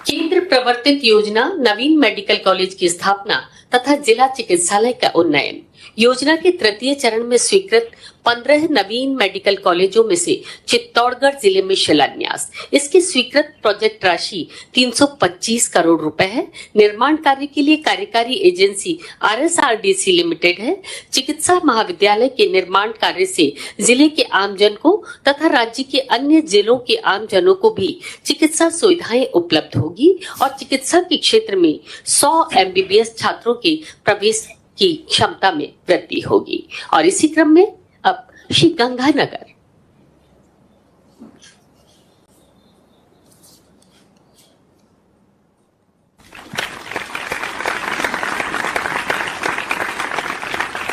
Speaker 1: केंद्र प्रवर्तित योजना नवीन मेडिकल कॉलेज की स्थापना तथा जिला चिकित्सालय का उन्नयन। योजना के तृतीय चरण में स्वीकृत 15 नवीन मेडिकल कॉलेजों में से चित्तौड़गढ़ जिले में शिलान्यास। इसकी स्वीकृत प्रोजेक्ट राशि 325 करोड़ रुपए है। निर्माण कार्य के लिए कार्यकारी एजेंसी RSRDC लिमिटेड है। चिकित्सा महाविद्यालय के निर्माण कार्य से जिले के आमजन को तथा राज्य के अन्य जिलों के आमजनों को भी चिकित्सा सुविधाएं उपलब्ध होगी और चिकित्सा के क्षेत्र में 100 MBBS छात्रों के प्रवेश की क्षमता में वृद्धि होगी। और इसी क्रम में अब श्री गंगानगर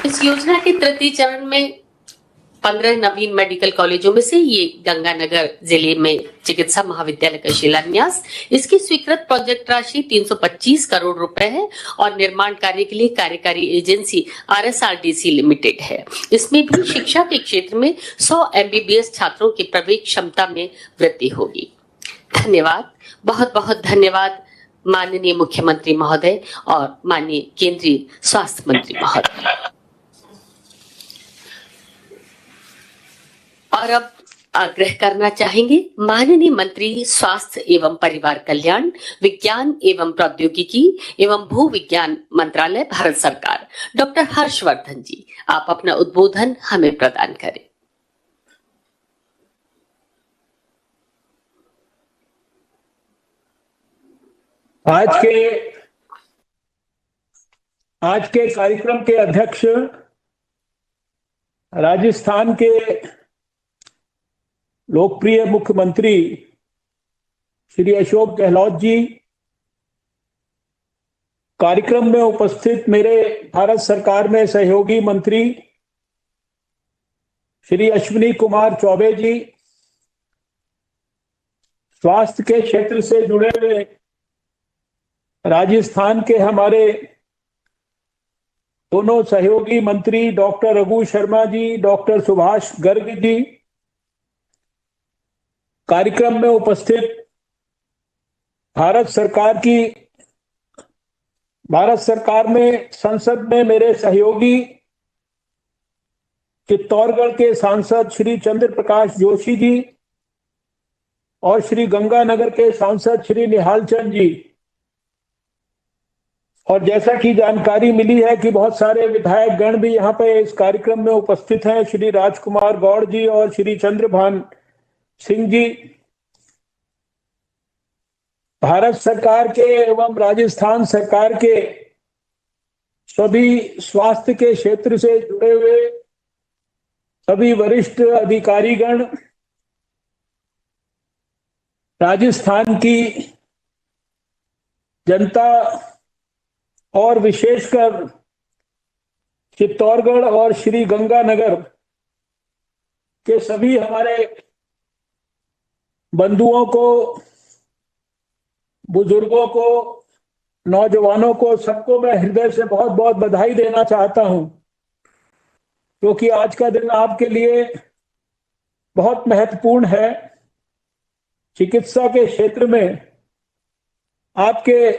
Speaker 1: इस योजना के तृतीय चरण में 15 नवीन मेडिकल कॉलेजों में से ये गंगानगर जिले में चिकित्सा महाविद्यालय का शिलान्यास। इसकी स्वीकृत प्रोजेक्ट राशि 325 करोड़ रुपए है और निर्माण कार्य के लिए कार्यकारी एजेंसी RSRDC लिमिटेड है। इसमें भी शिक्षा के क्षेत्र में 100 MBBS छात्रों की प्रवेश क्षमता में वृद्धि होगी। धन्यवाद, बहुत बहुत धन्यवाद माननीय मुख्यमंत्री महोदय और माननीय केंद्रीय स्वास्थ्य मंत्री महोदय। और अब आग्रह करना चाहेंगे माननीय मंत्री स्वास्थ्य एवं परिवार कल्याण, विज्ञान एवं प्रौद्योगिकी एवं भू विज्ञान मंत्रालय भारत सरकार डॉक्टर हर्षवर्धन जी, आप अपना उद्बोधन हमें प्रदान करें।
Speaker 6: आज के कार्यक्रम के अध्यक्ष राजस्थान के लोकप्रिय मुख्यमंत्री श्री अशोक गहलोत जी, कार्यक्रम में उपस्थित मेरे भारत सरकार में सहयोगी मंत्री श्री अश्विनी कुमार चौबे जी, स्वास्थ्य के क्षेत्र से जुड़े हुए राजस्थान के हमारे दोनों सहयोगी मंत्री डॉक्टर रघु शर्मा जी, डॉक्टर सुभाष गर्ग जी, कार्यक्रम में उपस्थित भारत सरकार में संसद में मेरे सहयोगी चित्तौड़गढ़ के सांसद श्री चंद्र प्रकाश जोशी जी और श्री गंगानगर के सांसद श्री निहाल चंद जी, और जैसा कि जानकारी मिली है कि बहुत सारे विधायक गण भी यहाँ पे इस कार्यक्रम में उपस्थित हैं, श्री राजकुमार गौड़ जी और श्री चंद्रभान सिंह जी। भारत सरकार के एवं राजस्थान सरकार के सभी स्वास्थ्य के क्षेत्र से जुड़े हुए सभी वरिष्ठ अधिकारीगण, राजस्थान की जनता और विशेषकर चित्तौड़गढ़ और श्री गंगानगर के सभी हमारे बंधुओं को, बुजुर्गों को, नौजवानों को, सबको मैं हृदय से बहुत बहुत बधाई देना चाहता हूं, क्योंकि आज का दिन आपके लिए बहुत महत्वपूर्ण है। चिकित्सा के क्षेत्र में आपके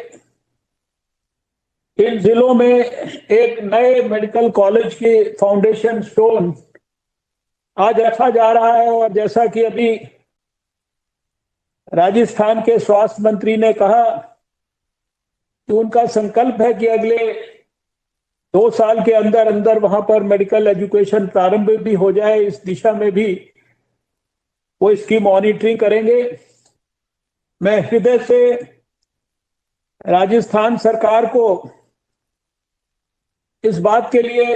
Speaker 6: इन जिलों में एक नए मेडिकल कॉलेज की फाउंडेशन स्टोन आज रखा जा रहा है। और जैसा कि अभी राजस्थान के स्वास्थ्य मंत्री ने कहा कि उनका संकल्प है कि अगले 2 साल के अंदर अंदर वहां पर मेडिकल एजुकेशन प्रारंभ भी हो जाए, इस दिशा में भी वो इसकी मॉनिटरिंग करेंगे। मैं हृदय से राजस्थान सरकार को इस बात के लिए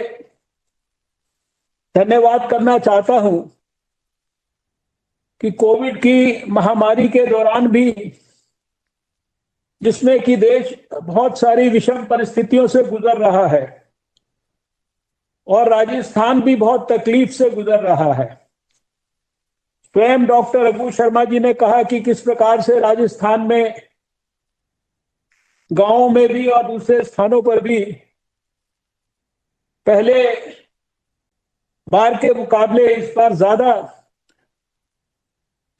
Speaker 6: धन्यवाद करना चाहता हूं कि कोविड की महामारी के दौरान भी, जिसमें कि देश बहुत सारी विषम परिस्थितियों से गुजर रहा है और राजस्थान भी बहुत तकलीफ से गुजर रहा है, स्वयं डॉक्टर रघु शर्मा जी ने कहा कि किस प्रकार से राजस्थान में गांवों में भी और दूसरे स्थानों पर भी पहले बार के मुकाबले इस बार ज्यादा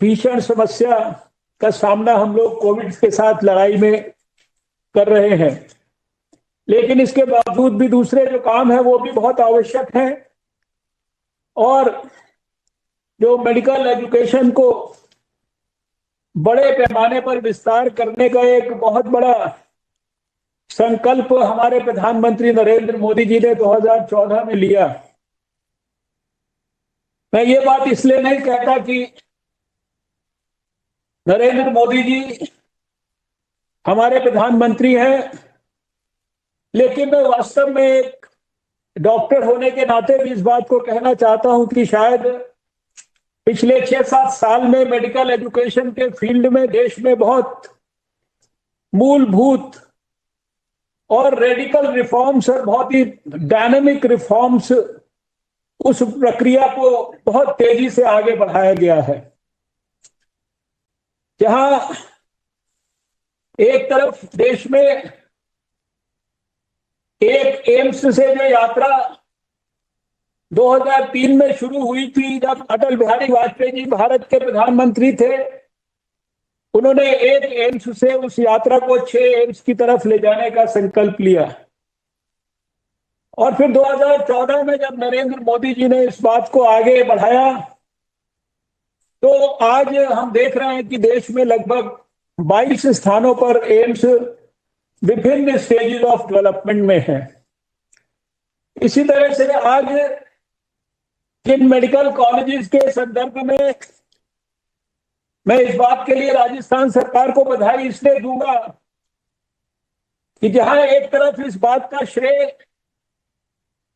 Speaker 6: भीषण समस्या का सामना हम लोग कोविड के साथ लड़ाई में कर रहे हैं। लेकिन इसके बावजूद भी दूसरे जो काम है वो भी बहुत आवश्यक है और जो मेडिकल एजुकेशन को बड़े पैमाने पर विस्तार करने का एक बहुत बड़ा संकल्प हमारे प्रधानमंत्री नरेंद्र मोदी जी ने 2014 में लिया। मैं ये बात इसलिए नहीं कहता कि नरेंद्र मोदी जी हमारे प्रधानमंत्री हैं, लेकिन मैं वास्तव में एक डॉक्टर होने के नाते भी इस बात को कहना चाहता हूं कि शायद पिछले 6-7 साल में मेडिकल एजुकेशन के फील्ड में देश में बहुत मूलभूत और रेडिकल रिफॉर्म्स और बहुत ही डायनेमिक रिफॉर्म्स, उस प्रक्रिया को बहुत तेजी से आगे बढ़ाया गया है। जहां एक तरफ देश में एक एम्स से जो यात्रा 2003 में शुरू हुई थी, जब अटल बिहारी वाजपेयी जी भारत के प्रधानमंत्री थे, उन्होंने एक एम्स से उस यात्रा को 6 एम्स की तरफ ले जाने का संकल्प लिया। और फिर 2014 में जब नरेंद्र मोदी जी ने इस बात को आगे बढ़ाया, तो आज हम देख रहे हैं कि देश में लगभग 22 स्थानों पर एम्स विभिन्न स्टेजेस ऑफ डेवलपमेंट में है। इसी तरह से आज जिन मेडिकल कॉलेजेस के संदर्भ में मैं इस बात के लिए राजस्थान सरकार को बधाई इसलिए दूंगा कि जहां एक तरफ इस बात का श्रेय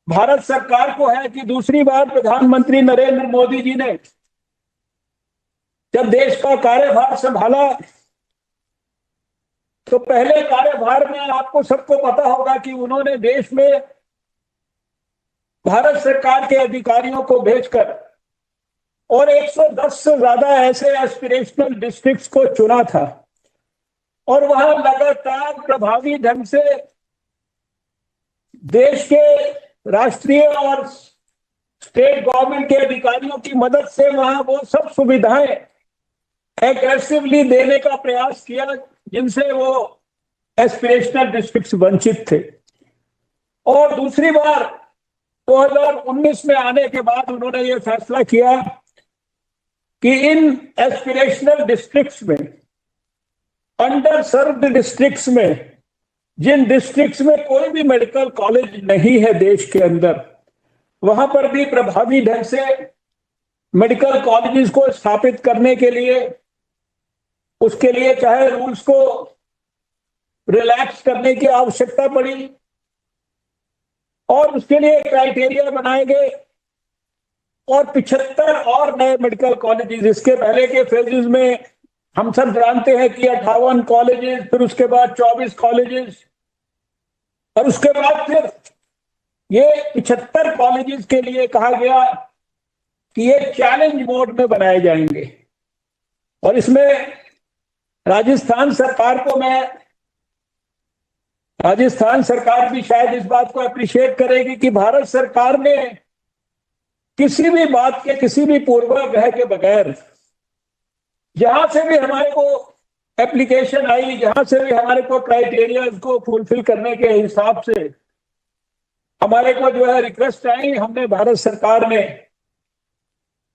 Speaker 6: भारत सरकार को है कि दूसरी बार प्रधानमंत्री नरेंद्र मोदी जी ने जब देश का कार्यभार संभाला, तो पहले कार्यभार में आपको सबको पता होगा कि उन्होंने देश में भारत सरकार के अधिकारियों को भेजकर और 110 से ज्यादा ऐसे एस्पिरेशनल डिस्ट्रिक्ट्स को चुना था और वहां लगातार प्रभावी ढंग से देश के राष्ट्रीय और स्टेट गवर्नमेंट के अधिकारियों की मदद से वहां वो सब सुविधाएं एग्रेसिवली देने का प्रयास किया जिनसे वो एस्पिरेशनल डिस्ट्रिक्ट्स वंचित थे। और दूसरी बार 2019 में आने के बाद उन्होंने ये फैसला किया कि इन एस्पिरेशनल डिस्ट्रिक्ट्स में, अंडर सर्व्ड डिस्ट्रिक्ट्स में, जिन डिस्ट्रिक्ट्स में कोई भी मेडिकल कॉलेज नहीं है देश के अंदर, वहां पर भी प्रभावी ढंग से मेडिकल कॉलेजेस को स्थापित करने के लिए, उसके लिए चाहे रूल्स को रिलैक्स करने की आवश्यकता पड़ी और उसके लिए क्राइटेरिया बनाए गए और 75 और नए मेडिकल कॉलेजेस, इसके पहले के फेजेस में हम सब जानते हैं कि 58 कॉलेजेस, फिर उसके बाद 24 कॉलेजेस और उसके बाद फिर ये 75 कॉलेजेस के लिए कहा गया कि ये चैलेंज मोड में बनाए जाएंगे। और इसमें राजस्थान सरकार भी शायद इस बात को अप्रिशिएट करेगी कि भारत सरकार ने किसी भी बात के, किसी भी पूर्वाग्रह के बगैर, जहां से भी हमारे को एप्लीकेशन आई, जहां से भी हमारे को क्राइटेरिया को फुलफिल करने के हिसाब से हमारे को जो है रिक्वेस्ट आई, हमने भारत सरकार में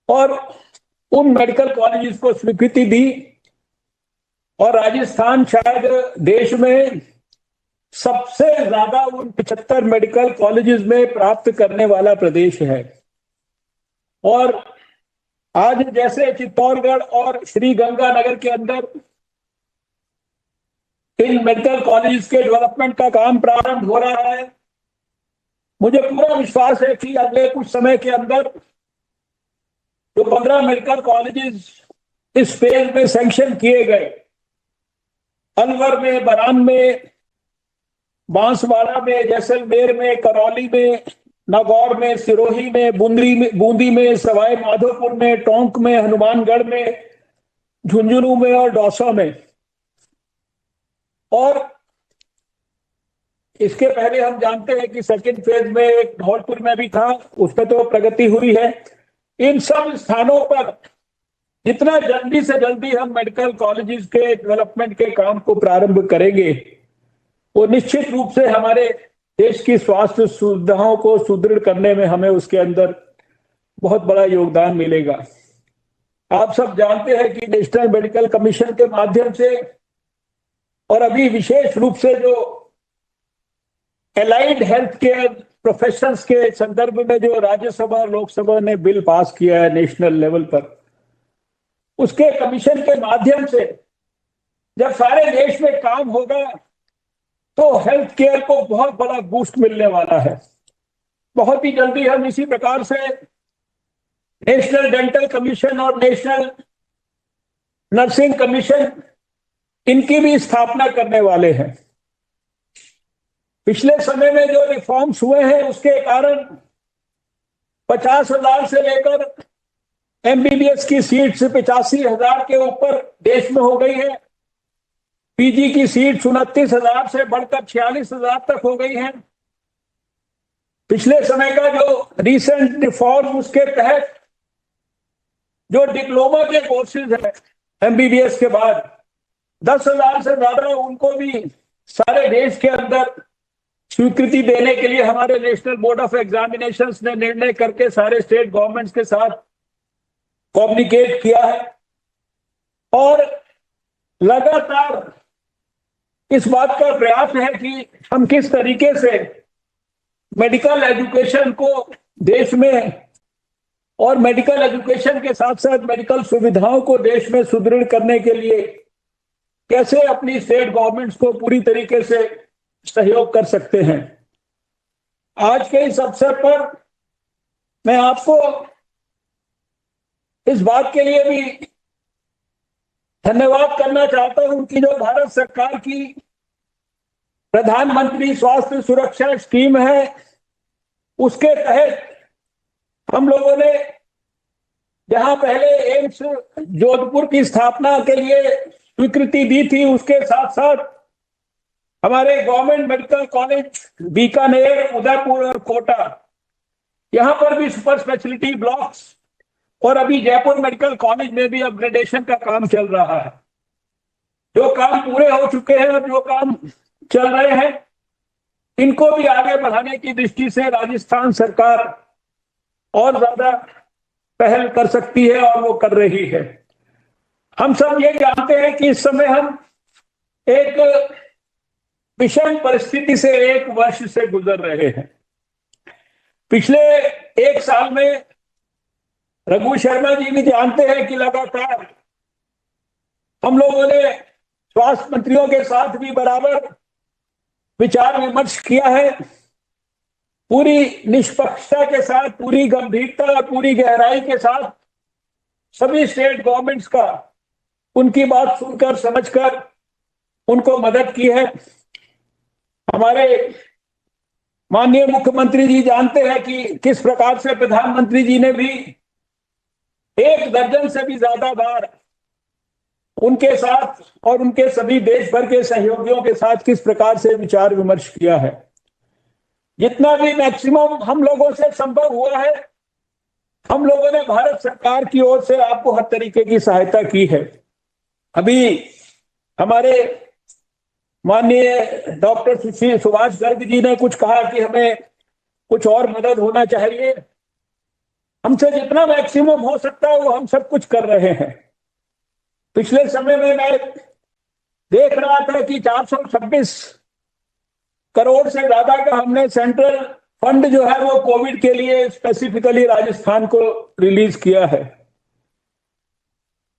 Speaker 6: और उन मेडिकल कॉलेजेस को स्वीकृति दी। और राजस्थान शायद देश में सबसे ज्यादा उन 75 मेडिकल कॉलेजेस में प्राप्त करने वाला प्रदेश है। और आज जैसे चित्तौड़गढ़ और श्री गंगानगर के अंदर इन मेडिकल कॉलेजेस के डेवलपमेंट का काम प्रारंभ हो रहा है, मुझे पूरा विश्वास है कि अगले कुछ समय के अंदर जो 15 मेडिकल कॉलेजेस इस फेज में सैंक्शन किए गए, अलवर में, बरान में, बांसवाड़ा में, जैसलमेर में, करौली में, नागौर में, सिरोही में, बूंदी में, सवाई माधोपुर में, टोंक में, हनुमानगढ़ में, झुंझुनू में और दौसा में, और इसके पहले हम जानते हैं कि सेकंड फेज में एक धौलपुर में भी था, उसमें तो प्रगति हुई है। इन सब स्थानों पर जितना जल्दी से जल्दी हम मेडिकल कॉलेजेस के डेवलपमेंट के काम को प्रारंभ करेंगे, वो निश्चित रूप से हमारे देश की स्वास्थ्य सुविधाओं को सुदृढ़ करने में हमें उसके अंदर बहुत बड़ा योगदान मिलेगा। आप सब जानते हैं कि नेशनल मेडिकल कमीशन के माध्यम से और अभी विशेष रूप से जो एलाइड हेल्थ केयर प्रोफेशंस के संदर्भ में जो राज्यसभा और लोकसभा ने बिल पास किया है नेशनल लेवल पर, उसके कमीशन के माध्यम से जब सारे देश में काम होगा तो हेल्थ केयर को बहुत बड़ा बूस्ट मिलने वाला है। बहुत ही जल्दी हम इसी प्रकार से नेशनल डेंटल कमीशन और नेशनल नर्सिंग कमीशन, इनकी भी स्थापना करने वाले हैं। पिछले समय में जो रिफॉर्म्स हुए हैं उसके कारण 50,000 से लेकर एमबीबीएस की सीट्स 85,000 के ऊपर देश में हो गई है। पीजी की सीट 29,000 से बढ़कर 46,000 तक हो गई है। पिछले समय का जो रिसेंट रिफॉर्म, उसके तहत जो डिप्लोमा के कोर्सेज है एमबीबीएस के बाद 10,000 से ज्यादा, उनको भी सारे देश के अंदर स्वीकृति देने के लिए हमारे नेशनल बोर्ड ऑफ एग्जामिनेशंस ने निर्णय करके सारे स्टेट गवर्नमेंट्स के साथ कम्युनिकेट किया है। और लगातार इस बात का प्रयास है कि हम किस तरीके से मेडिकल एजुकेशन को देश में और मेडिकल एजुकेशन के साथ साथ मेडिकल सुविधाओं को देश में सुदृढ़ करने के लिए कैसे अपनी स्टेट गवर्नमेंट्स को पूरी तरीके से सहयोग कर सकते हैं। आज के इस अवसर पर मैं आपको इस बात के लिए भी धन्यवाद करना चाहता हूं कि जो भारत सरकार की प्रधानमंत्री स्वास्थ्य सुरक्षा स्कीम है, उसके तहत हम लोगों ने जहां पहले एम्स जोधपुर की स्थापना के लिए स्वीकृति दी थी, उसके साथ साथ हमारे government medical college Bikaner, Udaipur और कोटा, यहां पर भी सुपर स्पेशलिटी ब्लॉक्स, और अभी जयपुर मेडिकल कॉलेज में भी अपग्रेडेशन का काम चल रहा है। जो काम पूरे हो चुके हैं और जो काम चल रहे हैं, इनको भी आगे बढ़ाने की दृष्टि से राजस्थान सरकार और ज्यादा पहल कर सकती है और वो कर रही है। हम सब ये जानते हैं कि इस समय हम एक विषम परिस्थिति से एक वर्ष से गुजर रहे हैं। पिछले एक साल में रघु शर्मा जी भी जानते हैं कि लगातार हम लोगों ने स्वास्थ्य मंत्रियों के साथ भी बराबर विचार विमर्श किया है। पूरी निष्पक्षता के साथ, पूरी गंभीरता और पूरी गहराई के साथ सभी स्टेट गवर्नमेंट्स का उनकी बात सुनकर, समझकर उनको मदद की है। हमारे माननीय मुख्यमंत्री जी जानते हैं कि किस प्रकार से प्रधानमंत्री जी ने भी 1 दर्जन से भी ज्यादा बार उनके साथ और उनके सभी देश भर के सहयोगियों के साथ किस प्रकार से विचार विमर्श किया है। जितना भी मैक्सिमम हम लोगों से संभव हुआ है, हम लोगों ने भारत सरकार की ओर से आपको हर तरीके की सहायता की है। अभी हमारे माननीय डॉक्टर सुश्री सुभाष गर्ग जी ने कुछ कहा कि हमें कुछ और मदद होना चाहिए। हमसे जितना मैक्सिमम हो सकता है वो हम सब कुछ कर रहे हैं। पिछले समय में मैं देख रहा था कि 426 करोड़ से ज्यादा का हमने सेंट्रल फंड जो है वो कोविड के लिए स्पेसिफिकली राजस्थान को रिलीज किया है।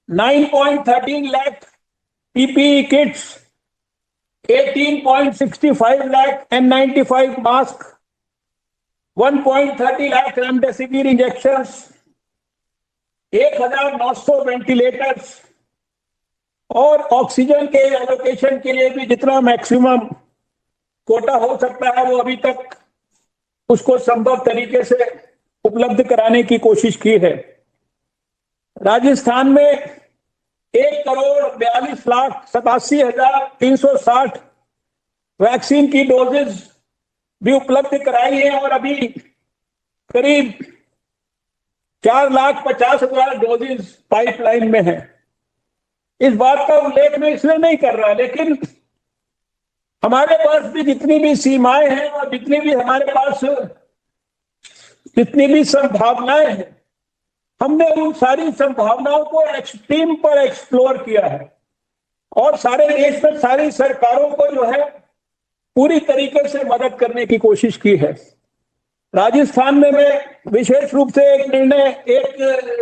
Speaker 6: 9.13 lakh PPE kits, 18.65 lakh N95 mask, 1.30 lakh remdesivir injections, 1900 ventilators और ऑक्सीजन के एलोकेशन के लिए भी जितना मैक्सिमम कोटा हो सकता है वो अभी तक उसको संभव तरीके से उपलब्ध कराने की कोशिश की है। राजस्थान में 1,42,87,360 वैक्सीन की डोजेज भी उपलब्ध कराई है और अभी करीब 4,50,000 डोजेज पाइपलाइन में है। इस बात का उल्लेख मैं इसलिए नहीं कर रहा, लेकिन हमारे पास भी जितनी भी सीमाएं हैं और जितनी भी हमारे पास जितनी भी संभावनाएं हैं, हमने उन सारी संभावनाओं को एक्सट्रीम पर एक्सप्लोर किया है और सारे देश में सारी सरकारों को जो है पूरी तरीके से मदद करने की कोशिश की है। राजस्थान में मैं विशेष रूप से एक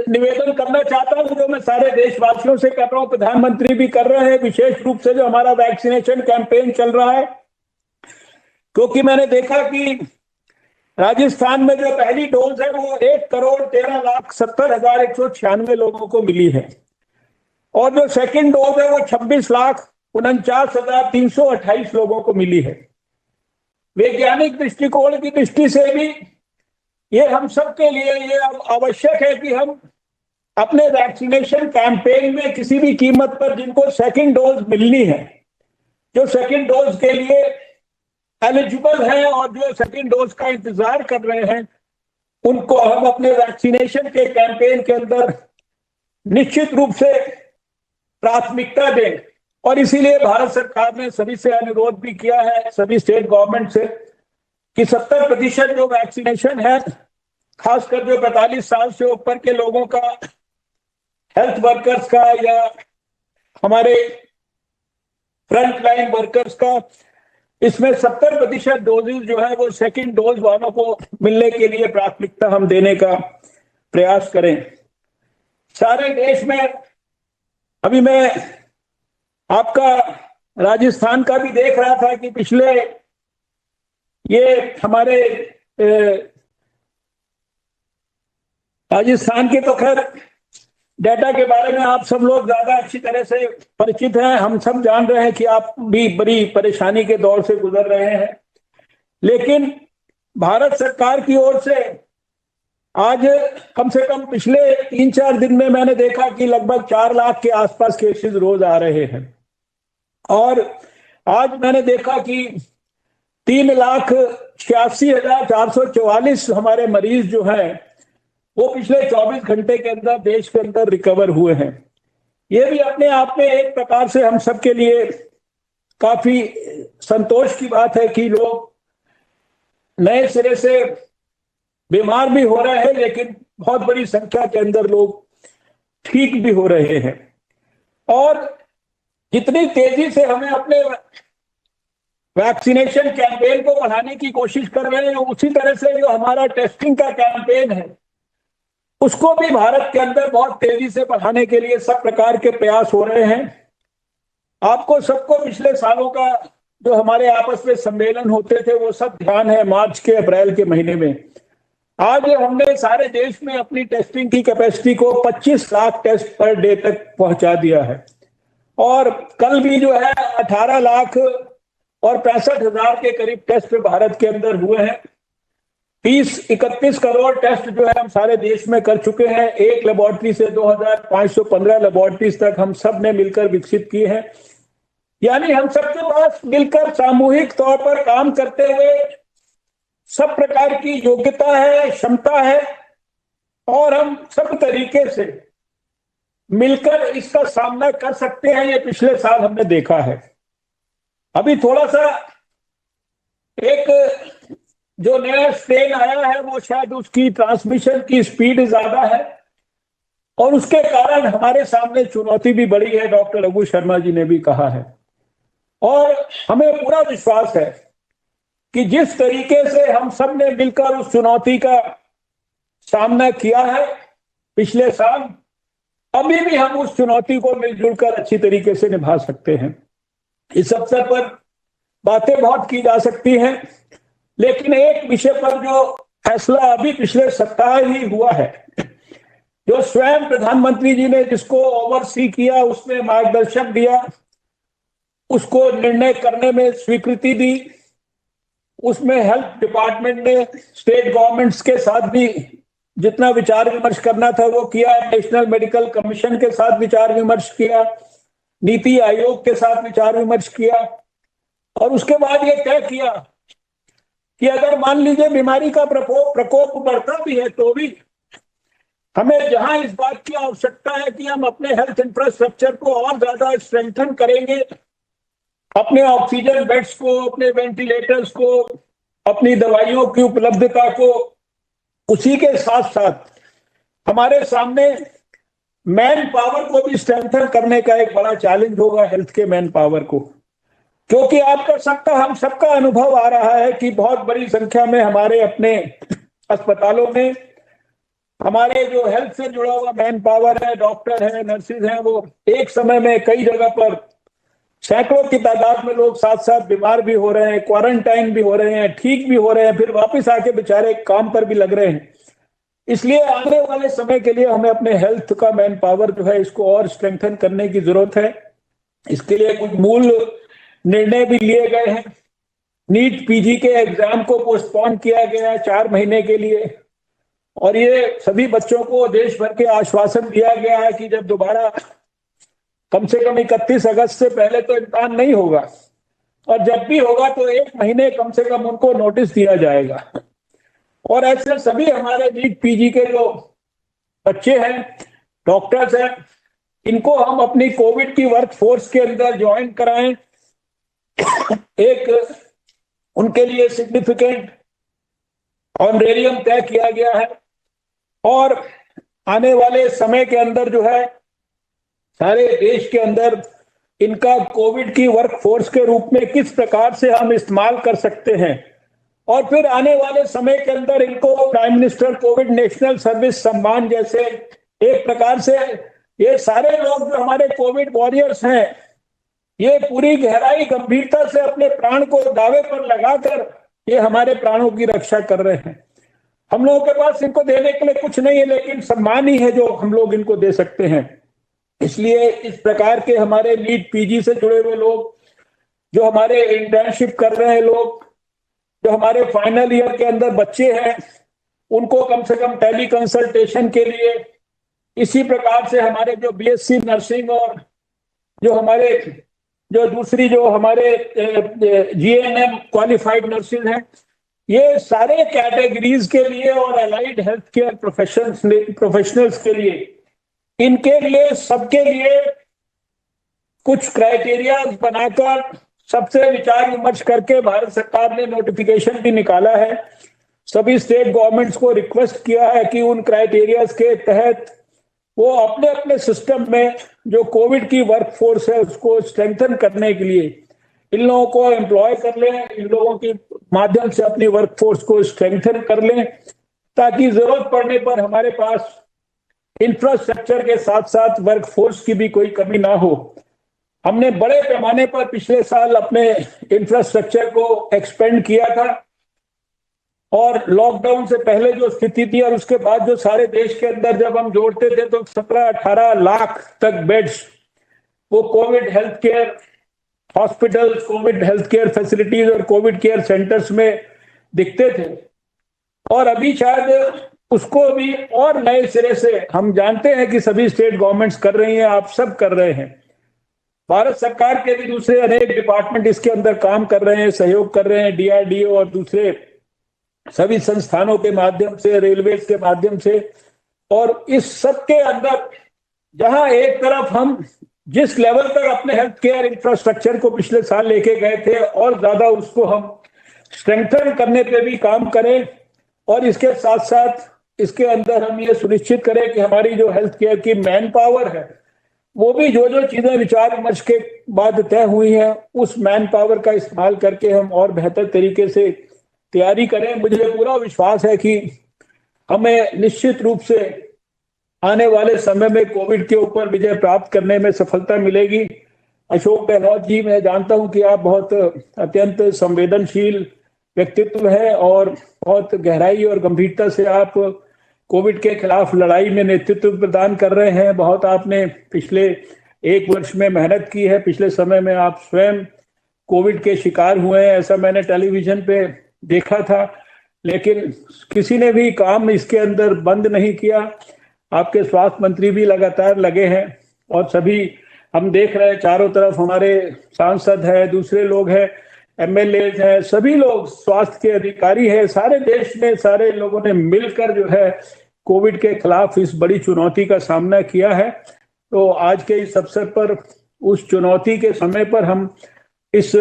Speaker 6: निवेदन करना चाहता हूं जो मैं सारे देशवासियों से कर रहा हूं, प्रधानमंत्री भी कर रहे हैं, विशेष रूप से जो हमारा वैक्सीनेशन कैंपेन चल रहा है। क्योंकि मैंने देखा कि राजस्थान में जो पहली डोज है वो 1,13,70,196 लोगों को मिली है और जो सेकंड डोज है वो 26,49,328 लोगों को मिली है। वैज्ञानिक दृष्टिकोण की दृष्टि से भी ये हम सब के लिए ये आवश्यक है कि हम अपने वैक्सीनेशन कैंपेन में किसी भी कीमत पर जिनको सेकंड डोज मिलनी है, जो सेकंड डोज के लिए एलिजिबल है और जो सेकंड डोज का इंतजार कर रहे हैं, उनको हम अपने वैक्सीनेशन के कैंपेन के अंदर निश्चित रूप से प्राथमिकता दें। और इसीलिए भारत सरकार ने सभी से अनुरोध भी किया है, सभी स्टेट गवर्नमेंट से, कि 70% जो वैक्सीनेशन है, खासकर जो 45 साल से ऊपर के लोगों का, हेल्थ वर्कर्स का या हमारे फ्रंट लाइन वर्कर्स का, इसमें 70% डोजेज जो है वो सेकंड डोज वालों को मिलने के लिए प्राथमिकता हम देने का प्रयास करें। सारे देश में अभी मैं आपका राजस्थान का भी देख रहा था कि पिछले ये हमारे राजस्थान के तो खैर डेटा के बारे में आप सब लोग ज्यादा अच्छी तरह से परिचित हैं, हम सब जान रहे हैं कि आप भी बड़ी परेशानी के दौर से गुजर रहे हैं। लेकिन भारत सरकार की ओर से आज कम से कम पिछले 3-4 दिन में मैंने देखा कि लगभग 4 लाख के आसपास केसेस रोज आ रहे हैं और आज मैंने देखा कि 3,86,444 हमारे मरीज जो हैं वो पिछले 24 घंटे के अंदर देश के अंदर रिकवर हुए हैं। ये भी अपने आप में एक प्रकार से हम सबके लिए काफी संतोष की बात है कि लोग नए सिरे से बीमार भी हो रहे हैं, लेकिन बहुत बड़ी संख्या के अंदर लोग ठीक भी हो रहे हैं। और जितनी तेजी से हमें अपने वैक्सीनेशन कैंपेन को बढ़ाने की कोशिश कर रहे हैं, उसी तरह से जो हमारा टेस्टिंग का कैंपेन है उसको भी भारत के अंदर बहुत तेजी से बढ़ाने के लिए सब प्रकार के प्रयास हो रहे हैं। आपको सबको पिछले सालों का जो हमारे आपस में सम्मेलन होते थे वो सब ध्यान है, मार्च के अप्रैल के महीने में। आज हमने सारे देश में अपनी टेस्टिंग की कैपेसिटी को 25 लाख टेस्ट पर डे तक पहुंचा दिया है और कल भी जो है 18 लाख और 65,000 के करीब टेस्ट भारत के अंदर हुए हैं। 30-31 करोड़ टेस्ट जो है हम सारे देश में कर चुके हैं। एक लेबोरेटरी से 2,515 लेबोरेटरीज तक हम सब ने मिलकर विकसित की है। यानी हम सबके पास मिलकर सामूहिक तौर पर काम करते हुए सब प्रकार की योग्यता है, क्षमता है और हम सब तरीके से मिलकर इसका सामना कर सकते हैं, ये पिछले साल हमने देखा है। अभी थोड़ा सा एक जो नया स्ट्रेन आया है वो शायद उसकी ट्रांसमिशन की स्पीड ज्यादा है और उसके कारण हमारे सामने चुनौती भी बड़ी है, डॉक्टर रघु शर्मा जी ने भी कहा है। और हमें पूरा विश्वास है कि जिस तरीके से हम सब ने मिलकर उस चुनौती का सामना किया है पिछले साल, अभी भी हम उस चुनौती को मिलजुल कर अच्छी तरीके से निभा सकते हैं। इस अवसर पर बातें बहुत की जा सकती हैं, लेकिन एक विषय पर जो फैसला अभी पिछले सप्ताह ही हुआ है, जो स्वयं प्रधानमंत्री जी ने जिसको ओवरसी किया, उसमें मार्गदर्शन दिया, उसको निर्णय करने में स्वीकृति दी, उसमें हेल्थ डिपार्टमेंट ने स्टेट गवर्नमेंट्स के साथ भी जितना विचार विमर्श करना था वो किया, नेशनल मेडिकल कमीशन के साथ विचार विमर्श किया, नीति आयोग के साथ विचार विमर्श किया और उसके बाद ये तय किया कि अगर मान लीजिए बीमारी का प्रकोप बढ़ता भी है तो भी हमें जहां इस बात की आवश्यकता है कि हम अपने हेल्थ इंफ्रास्ट्रक्चर को और ज्यादा स्ट्रेंथन करेंगे, अपने ऑक्सीजन बेड्स को, अपने वेंटिलेटर्स को, अपनी दवाइयों की उपलब्धता को, उसी के साथ साथ हमारे सामने मैन पावर को भी स्ट्रेंथन करने का एक बड़ा चैलेंज होगा, हेल्थ के मैन पावर को। क्योंकि आपका सबका हम सबका अनुभव आ रहा है कि बहुत बड़ी संख्या में हमारे अपने अस्पतालों में हमारे जो हेल्थ से जुड़ा हुआ मैन पावर है, डॉक्टर है, नर्सेज हैं, वो एक समय में कई जगह पर सैकड़ों की तादाद में लोग साथ साथ बीमार भी हो रहे हैं, क्वारंटाइन भी हो रहे हैं, ठीक भी हो रहे हैं, फिर वापस आके बेचारे काम पर भी लग रहे हैं। इसलिए आने वाले समय के लिए हमें अपने हेल्थ का मैन पावर जो है इसको और स्ट्रेंथन करने की जरूरत है। इसके लिए कुछ मूल निर्णय भी लिए गए हैं। नीट पीजी के एग्जाम को पोस्टपोन किया गया है 4 महीने के लिए और ये सभी बच्चों को देश भर के आश्वासन दिया गया है कि जब दोबारा कम से कम 31 अगस्त से पहले तो इम्तिहान नहीं होगा और जब भी होगा तो 1 महीने कम से कम उनको नोटिस दिया जाएगा। और ऐसे सभी हमारे नीट पीजी के जो बच्चे हैं, डॉक्टर्स हैं, इनको हम अपनी कोविड की वर्क फोर्स के अंदर ज्वाइन कराएं। एक उनके लिए सिग्निफिकेंट ऑनरेरियम तय किया गया है और आने वाले समय के अंदर जो है सारे देश के अंदर इनका कोविड की वर्क फोर्स के रूप में किस प्रकार से हम इस्तेमाल कर सकते हैं और फिर आने वाले समय के अंदर इनको prime minister Covid national service सम्मान जैसे एक प्रकार से ये सारे लोग जो हमारे कोविड वॉरियर्स हैं, ये पूरी गहराई गंभीरता से अपने प्राण को दावे पर लगाकर ये हमारे प्राणों की रक्षा कर रहे हैं। हम लोगों के पास इनको देने के लिए कुछ नहीं है, लेकिन सम्मान ही है जो हम लोग इनको दे सकते हैं। इसलिए इस प्रकार के हमारे नीट पीजी से जुड़े हुए लोग, जो हमारे इंटर्नशिप कर रहे हैं लोग, जो हमारे फाइनल ईयर के अंदर बच्चे हैं, उनको कम से कम टेली कंसल्टेशन के लिए, इसी प्रकार से हमारे जो बीएससी नर्सिंग और जो हमारे जो दूसरी जो हमारे जीएनएम क्वालिफाइड नर्सेज हैं, ये सारे कैटेगरीज के लिए और अलाइड हेल्थ केयर प्रोफेशनल्स के लिए, इनके लिए सबके लिए कुछ क्राइटेरिया बनाकर सबसे विचार विमर्श करके भारत सरकार ने नोटिफिकेशन भी निकाला है। सभी स्टेट गवर्नमेंट्स को रिक्वेस्ट किया है कि उन क्राइटेरियाज के तहत वो अपने अपने सिस्टम में जो कोविड की वर्क फोर्स है उसको स्ट्रेंथन करने के लिए इन लोगों को एम्प्लॉय कर लें, इन लोगों के माध्यम से अपनी वर्क फोर्स को स्ट्रेंथन कर लें, ताकि जरूरत पड़ने पर हमारे पास इंफ्रास्ट्रक्चर के साथ साथ वर्क फोर्स की भी कोई कमी ना हो। हमने बड़े पैमाने पर पिछले साल अपने इंफ्रास्ट्रक्चर को एक्सपेंड किया था और लॉकडाउन से पहले जो स्थिति थी और उसके बाद जो सारे देश के अंदर जब हम जोड़ते थे तो 17-18 लाख तक बेड्स वो Covid health care hospitals, Covid health care facilities और कोविड केयर सेंटर्स में दिखते थे। और अभी शायद उसको भी और नए सिरे से, हम जानते हैं कि सभी स्टेट गवर्नमेंट्स कर रही हैं, आप सब कर रहे हैं, भारत सरकार के भी दूसरे अनेक डिपार्टमेंट इसके अंदर काम कर रहे हैं, सहयोग कर रहे हैं, डीआरडीओ और दूसरे सभी संस्थानों के माध्यम से, रेलवे के माध्यम से। और इस सब के अंदर जहां एक तरफ हम जिस लेवल पर अपने हेल्थ केयर इंफ्रास्ट्रक्चर को पिछले साल लेके गए थे और ज्यादा उसको हम स्ट्रेंथन करने पे भी काम करें, और इसके साथ साथ इसके अंदर हम ये सुनिश्चित करें कि हमारी जो हेल्थ केयर की मैन पावर है वो भी जो जो चीजें विचार विमर्श के बाद तय हुई हैं उस मैन पावर का इस्तेमाल करके हम और बेहतर तरीके से तैयारी करें। मुझे पूरा विश्वास है कि हमें निश्चित रूप से आने वाले समय में कोविड के ऊपर विजय प्राप्त करने में सफलता मिलेगी। अशोक गहलोत जी, मैं जानता हूं कि आप बहुत अत्यंत संवेदनशील व्यक्तित्व है और बहुत गहराई और गंभीरता से आप कोविड के खिलाफ लड़ाई में नेतृत्व प्रदान कर रहे हैं। बहुत आपने पिछले 1 वर्ष में मेहनत की है। पिछले समय में आप स्वयं कोविड के शिकार हुए हैं, ऐसा मैंने टेलीविजन पे देखा था, लेकिन किसी ने भी काम इसके अंदर बंद नहीं किया। आपके स्वास्थ्य मंत्री भी लगातार लगे हैं और सभी हम देख रहे हैं चारों तरफ हमारे सांसद हैं, दूसरे लोग हैं, एमएलए हैं, सभी लोग स्वास्थ्य के अधिकारी हैं, सारे देश में सारे लोगों ने मिलकर जो है कोविड के खिलाफ इस बड़ी चुनौती का सामना किया है। तो आज के इस अवसर पर उस चुनौती के समय पर हम इस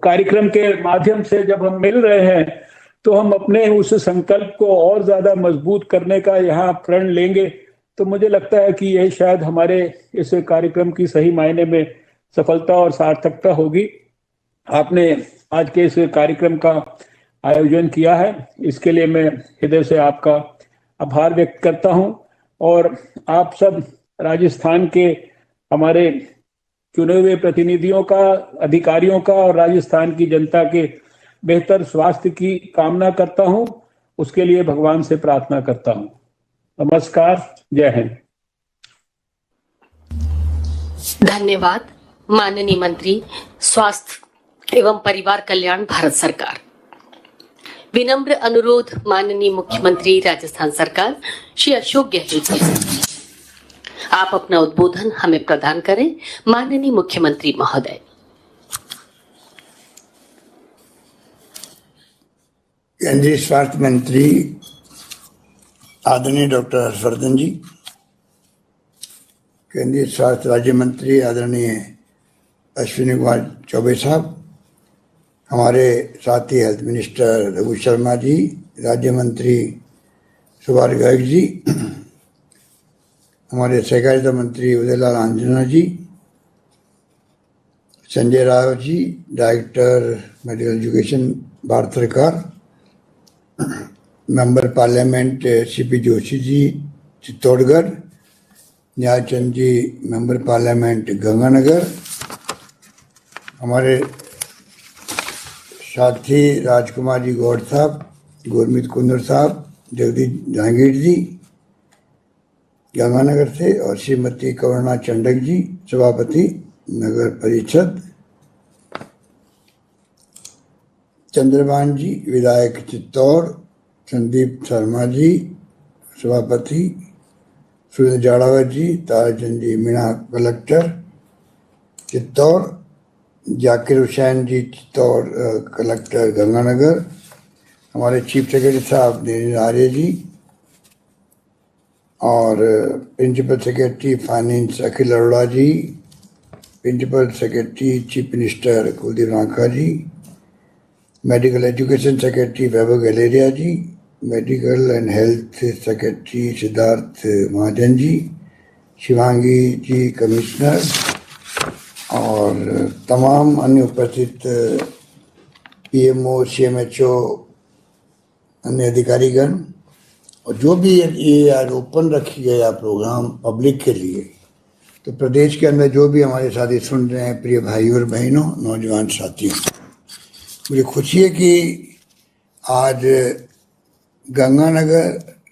Speaker 6: कार्यक्रम के माध्यम से जब हम मिल रहे हैं तो हम अपने उस संकल्प को और ज्यादा मजबूत करने का यहाँ प्रण लेंगे। तो मुझे लगता है कि यह शायद हमारे इस कार्यक्रम की सही मायने में सफलता और सार्थकता होगी। आपने आज के इस कार्यक्रम का आयोजन किया है, इसके लिए मैं हृदय से आपका आभार व्यक्त करता हूं और आप सब राजस्थान के हमारे चुने हुए प्रतिनिधियों का, अधिकारियों का और राजस्थान की जनता के बेहतर स्वास्थ्य की कामना करता हूं। उसके लिए भगवान से प्रार्थना करता हूं। नमस्कार, जय हिंद।
Speaker 1: धन्यवाद माननीय मंत्री स्वास्थ्य एवं परिवार कल्याण, भारत सरकार। विनम्र अनुरोध माननीय मुख्यमंत्री राजस्थान सरकार श्री अशोक गहलोत जी, आप अपना उद्बोधन हमें प्रदान करें। माननीय मुख्यमंत्री महोदय।
Speaker 7: केंद्रीय स्वास्थ्य मंत्री आदरणीय डॉक्टर हर्षवर्धन जी, केंद्रीय स्वास्थ्य राज्य मंत्री आदरणीय अश्विनी कुमार चौबे साहब, हमारे साथी हेल्थ मिनिस्टर रघु शर्मा जी, राज्य मंत्री सुभाष गर्ग जी, हमारे सहकारिता मंत्री उदयलाल आंजना जी, Sanjay Rao ji, director medical education Bharat सरकार, member parliament CP Joshi ji Chittorgarh, न्यायचंद जी मेंबर पार्लियामेंट गंगानगर, हमारे साथी राजकुमार जी गौड़ साहब, गुरमीत कुंदर साहब, जगदीश जहांगीर जी गंगानगर से, और श्रीमती करुणा चंडक जी सभापति नगर परिषद, चंद्रभान जी विधायक चित्तौड़, संदीप शर्मा जी सभापति, सुरेंद्र जाड़ावत जी, ताराचंद जी मीणा कलेक्टर चित्तौड़, जाकिर हुसैन जी चित्तौड़ कलेक्टर गंगानगर, हमारे चीफ सेक्रेटरी साहब नीरज आर्य जी, और principal secretary finance Akhil Arora ji, principal secretary chief minister Kuldeep Ranka ji, medical education secretary Vaibhav Galeria ji, medical and health secretary Siddharth Mahajan ji, Shivangi ji commissioner, और तमाम अन्य उपस्थित पीएमओ, सीएमएचओ, अन्य अधिकारीगण, और जो भी ये आज ओपन रखी गया प्रोग्राम पब्लिक के लिए, तो प्रदेश के अंदर जो भी हमारे साथी सुन रहे हैं, प्रिय भाइयों और बहनों, नौजवान साथियों, मुझे खुशी है कि आज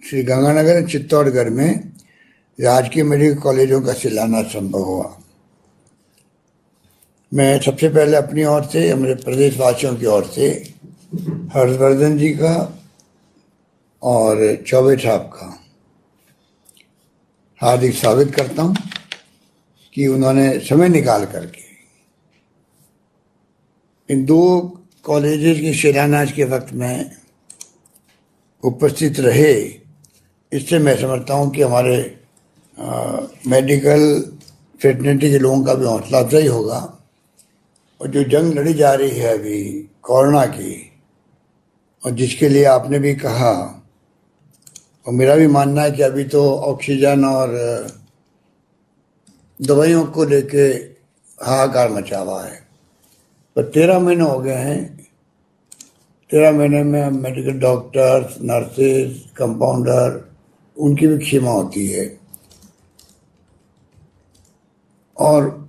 Speaker 7: श्री गंगानगर चित्तौड़गढ़ में राजकीय मेडिकल कॉलेजों का शिलान्यास संभव हुआ। मैं सबसे पहले अपनी ओर से, हमारे प्रदेशवासियों की ओर से हर्षवर्धन जी का और चौबे साहब का हार्दिक स्वागत करता हूं कि उन्होंने समय निकाल करके इन 2 कॉलेजेस के शिलान्यास के वक्त में उपस्थित रहे। इससे मैं समझता हूं कि हमारे मेडिकल फ्रेटर्निटी के लोगों का भी हौसला अफजाई होगा। और जो जंग लड़ी जा रही है अभी कोरोना की, और जिसके लिए आपने भी कहा, और मेरा भी मानना है कि अभी तो ऑक्सीजन और दवाइयों को लेके हाहाकार मचा हुआ है। पर 13 महीने हो गए हैं। 13 महीने में मेडिकल डॉक्टर्स, नर्सेज, कंपाउंडर, उनकी भी क्षमा होती है। और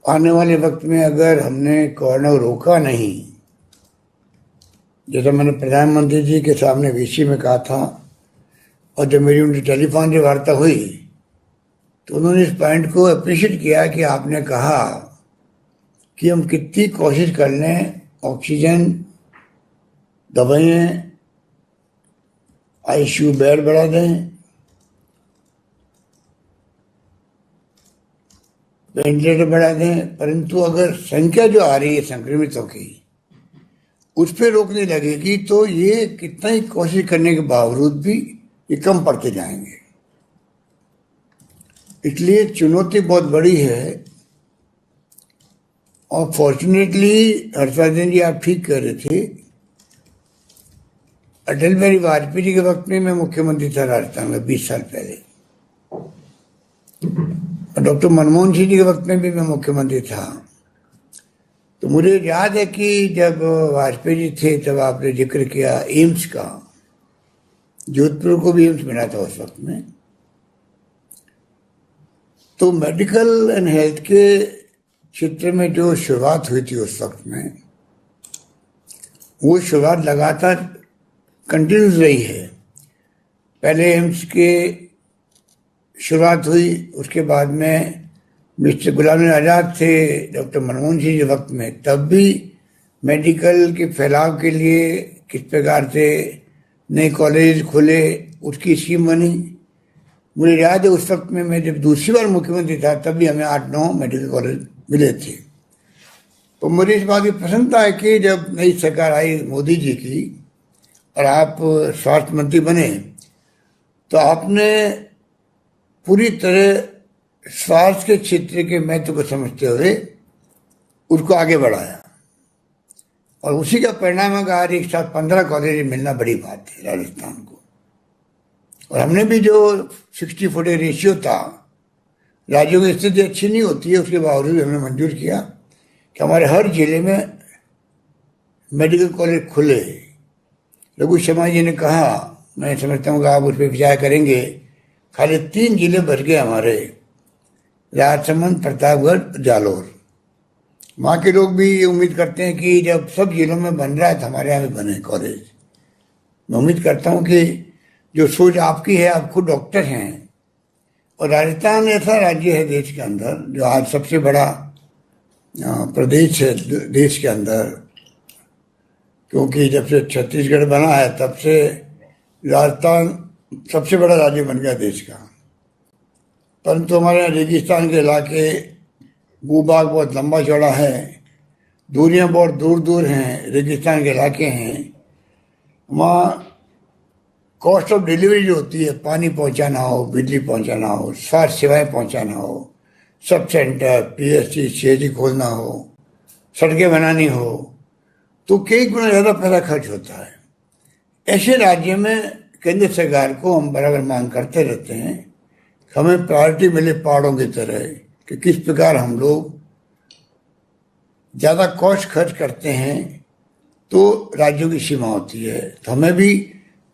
Speaker 7: आने वाले वक्त में अगर हमने कोरोना को रोका नहीं, जैसा मैंने प्रधानमंत्री जी के सामने वीसी में कहा था, और जब मेरी उनकी टेलीफोन से वार्ता हुई तो उन्होंने इस पॉइंट को अप्रिशिएट किया कि आपने कहा कि हम कितनी कोशिश कर लें, ऑक्सीजन, दवाइयाँ, आईसीयू बेड बढ़ा दें, वेंटिलेटर बढ़ा दें, परंतु अगर संख्या जो आ रही है संक्रमितों की उस पर रोकने लगेगी तो ये कितना ही कोशिश करने के बावजूद भी ये कम पड़ते जाएंगे। इसलिए चुनौती बहुत बड़ी है। और फॉर्चुनेटली हर्षवर्धन जी आप ठीक कह रहे थे, अटल बिहारी वाजपेयी जी के वक्त में मैं मुख्यमंत्री था राजस्थान में 20 साल पहले, और डॉक्टर मनमोहन सिंह जी के वक्त में भी मैं मुख्यमंत्री था। तो मुझे याद है कि जब वाजपेयी जी थे तब आपने जिक्र किया एम्स का, जोधपुर को भी एम्स मिला था उस वक्त में। तो मेडिकल एंड हेल्थ के क्षेत्र में जो शुरुआत हुई थी उस वक्त में, वो शुरुआत लगातार कंटिन्यूस रही है। पहले एम्स के शुरुआत हुई, उसके बाद में मिस्टर गुलाम नबी आज़ाद थे डॉक्टर मनमोहन सिंह के वक्त में, तब भी मेडिकल के फैलाव के लिए किस प्रकार से नए कॉलेज खुले उसकी स्कीम बनी। मुझे याद है उस वक्त में मैं जब दूसरी बार मुख्यमंत्री था तब भी हमें 8-9 मेडिकल कॉलेज मिले थे। तो मुझे इस बात की प्रसन्नता है कि जब नई सरकार आई मोदी जी की और आप स्वास्थ्य मंत्री बने तो आपने पूरी तरह स्वास्थ्य के क्षेत्र के महत्व को समझते हुए उसको आगे बढ़ाया, और उसी का परिणाम है कि आज एक साथ 15 कॉलेज मिलना बड़ी बात है राजस्थान को। और हमने भी जो 60-40 रेशियो था, राज्यों की स्थिति अच्छी नहीं होती है, उसके बावजूद हमने मंजूर किया कि हमारे हर जिले में मेडिकल कॉलेज खुले। रघु शर्मा जी ने कहा, मैं समझता हूँ कि आप उस पर विचार करेंगे, खाली 3 जिले बच गए हमारे, राजसमंद, प्रतापगढ़, जालोर। वहाँ के लोग भी ये उम्मीद करते हैं कि जब सब जिलों में बन रहा है तो हमारे यहाँ भी बने कॉलेज। मैं उम्मीद करता हूँ कि जो सोच आपकी है, आप खुद डॉक्टर हैं, और राजस्थान ऐसा राज्य है देश के अंदर जो आज सबसे बड़ा प्रदेश है देश के अंदर, क्योंकि जब से छत्तीसगढ़ बना है तब से राजस्थान सबसे बड़ा राज्य बन गया देश का। परंतु हमारे यहाँ रेगिस्तान के इलाके, भूभाग बहुत लंबा चौड़ा है, दूरियां बहुत दूर दूर हैं, रेगिस्तान के इलाके हैं। वहाँ कॉस्ट ऑफ डिलीवरी जो होती है, पानी पहुँचाना हो, बिजली पहुँचाना हो, स्वास्थ्य सेवाएं पहुँचाना हो, सब सेंटर, पीएचसी, सीएचसी खोलना हो, सड़कें बनानी हो, तो कई गुना ज़्यादा पैसा खर्च होता है। ऐसे राज्य में केंद्र सरकार को हम बराबर मांग करते रहते हैं, हमें प्रायोरिटी मिले पहाड़ों की तरह, कि किस प्रकार हम लोग ज़्यादा कॉस्ट खर्च करते हैं तो राज्यों की सीमा होती है। तो हमें भी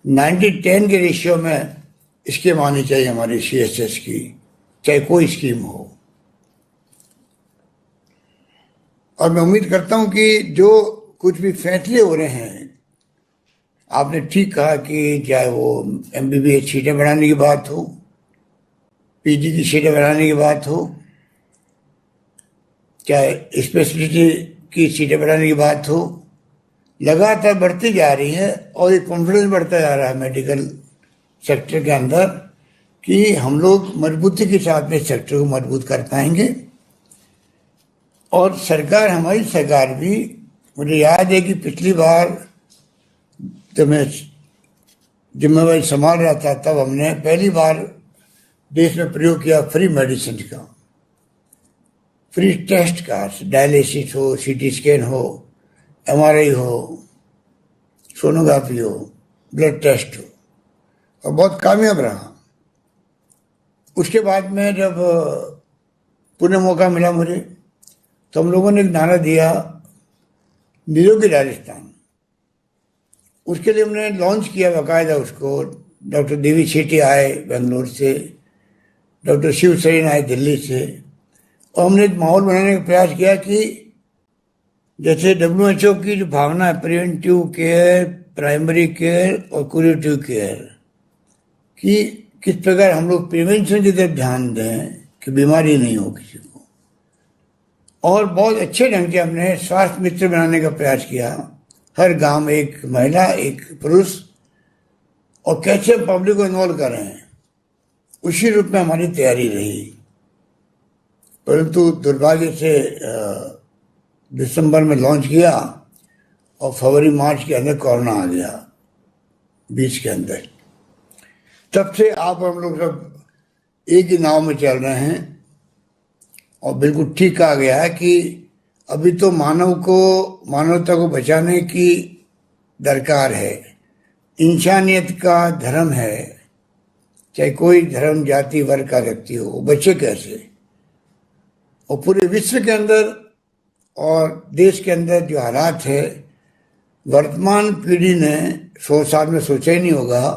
Speaker 7: 90-10 के रेशियो में स्कीम आनी चाहिए हमारी CHS की, चाहे कोई स्कीम हो। और मैं उम्मीद करता हूं कि जो कुछ भी फैसले हो रहे हैं, आपने ठीक कहा कि चाहे वो MBBS सीटें बढ़ाने की बात हो, PG की सीटें बढ़ाने की बात हो, चाहे स्पेशलिटी की सीटें बढ़ाने की बात हो, लगातार बढ़ती जा रही है। और एक कॉन्फिडेंस बढ़ता जा रहा है मेडिकल सेक्टर के अंदर कि हम लोग मजबूती के साथ में सेक्टर को मजबूत कर पाएंगे। और सरकार, हमारी सरकार भी, मुझे याद है कि पिछली बार जब मैं जिम्मेवारी संभाल रहा था तब हमने पहली बार देश में प्रयोग किया फ्री मेडिसिन का, फ्री टेस्ट का, डायलिसिस हो, सीटी स्कैन हो, एमआरआई हो, सोनोग्राफी हो, ब्लड टेस्ट हो, और बहुत कामयाब रहा। उसके बाद में जब पुनः मौका मिला मुझे, तो हम लोगों ने एक नारा दिया, निरोगी राजस्थान। उसके लिए हमने लॉन्च किया बाकायदा उसको। डॉक्टर देवी शेट्टी आए बेंगलोर से, डॉक्टर शिव सरेन आए दिल्ली से, और हमने एक माहौल बनाने का प्रयास किया कि जैसे WHO की जो भावना है, प्रिवेंटिव केयर, प्राइमरी केयर और क्यूरेटिव केयर, कि किस प्रकार हम लोग प्रिवेंशन की तरफ ध्यान दें कि बीमारी नहीं हो किसी को। और बहुत अच्छे ढंग से हमने स्वास्थ्य मित्र बनाने का प्रयास किया। हर गांव में एक महिला, एक पुरुष, और कैसे पब्लिक को इन्वॉल्व कर रहे हैं, उसी रूप में हमारी तैयारी रही। परंतु दुर्भाग्य से दिसंबर में लॉन्च किया और फरवरी मार्च के अंदर कोरोना आ गया, 20 के अंदर। तब से आप हम लोग सब एक ही नाव में चल रहे हैं, और बिल्कुल ठीक कहा गया है कि अभी तो मानवता को बचाने की दरकार है। इंसानियत का धर्म है, चाहे कोई धर्म, जाति, वर्ग का व्यक्ति हो, वो बचे कैसे। और पूरे विश्व के अंदर और देश के अंदर जो हालात है, वर्तमान पीढ़ी ने 100 साल में सोचा ही नहीं होगा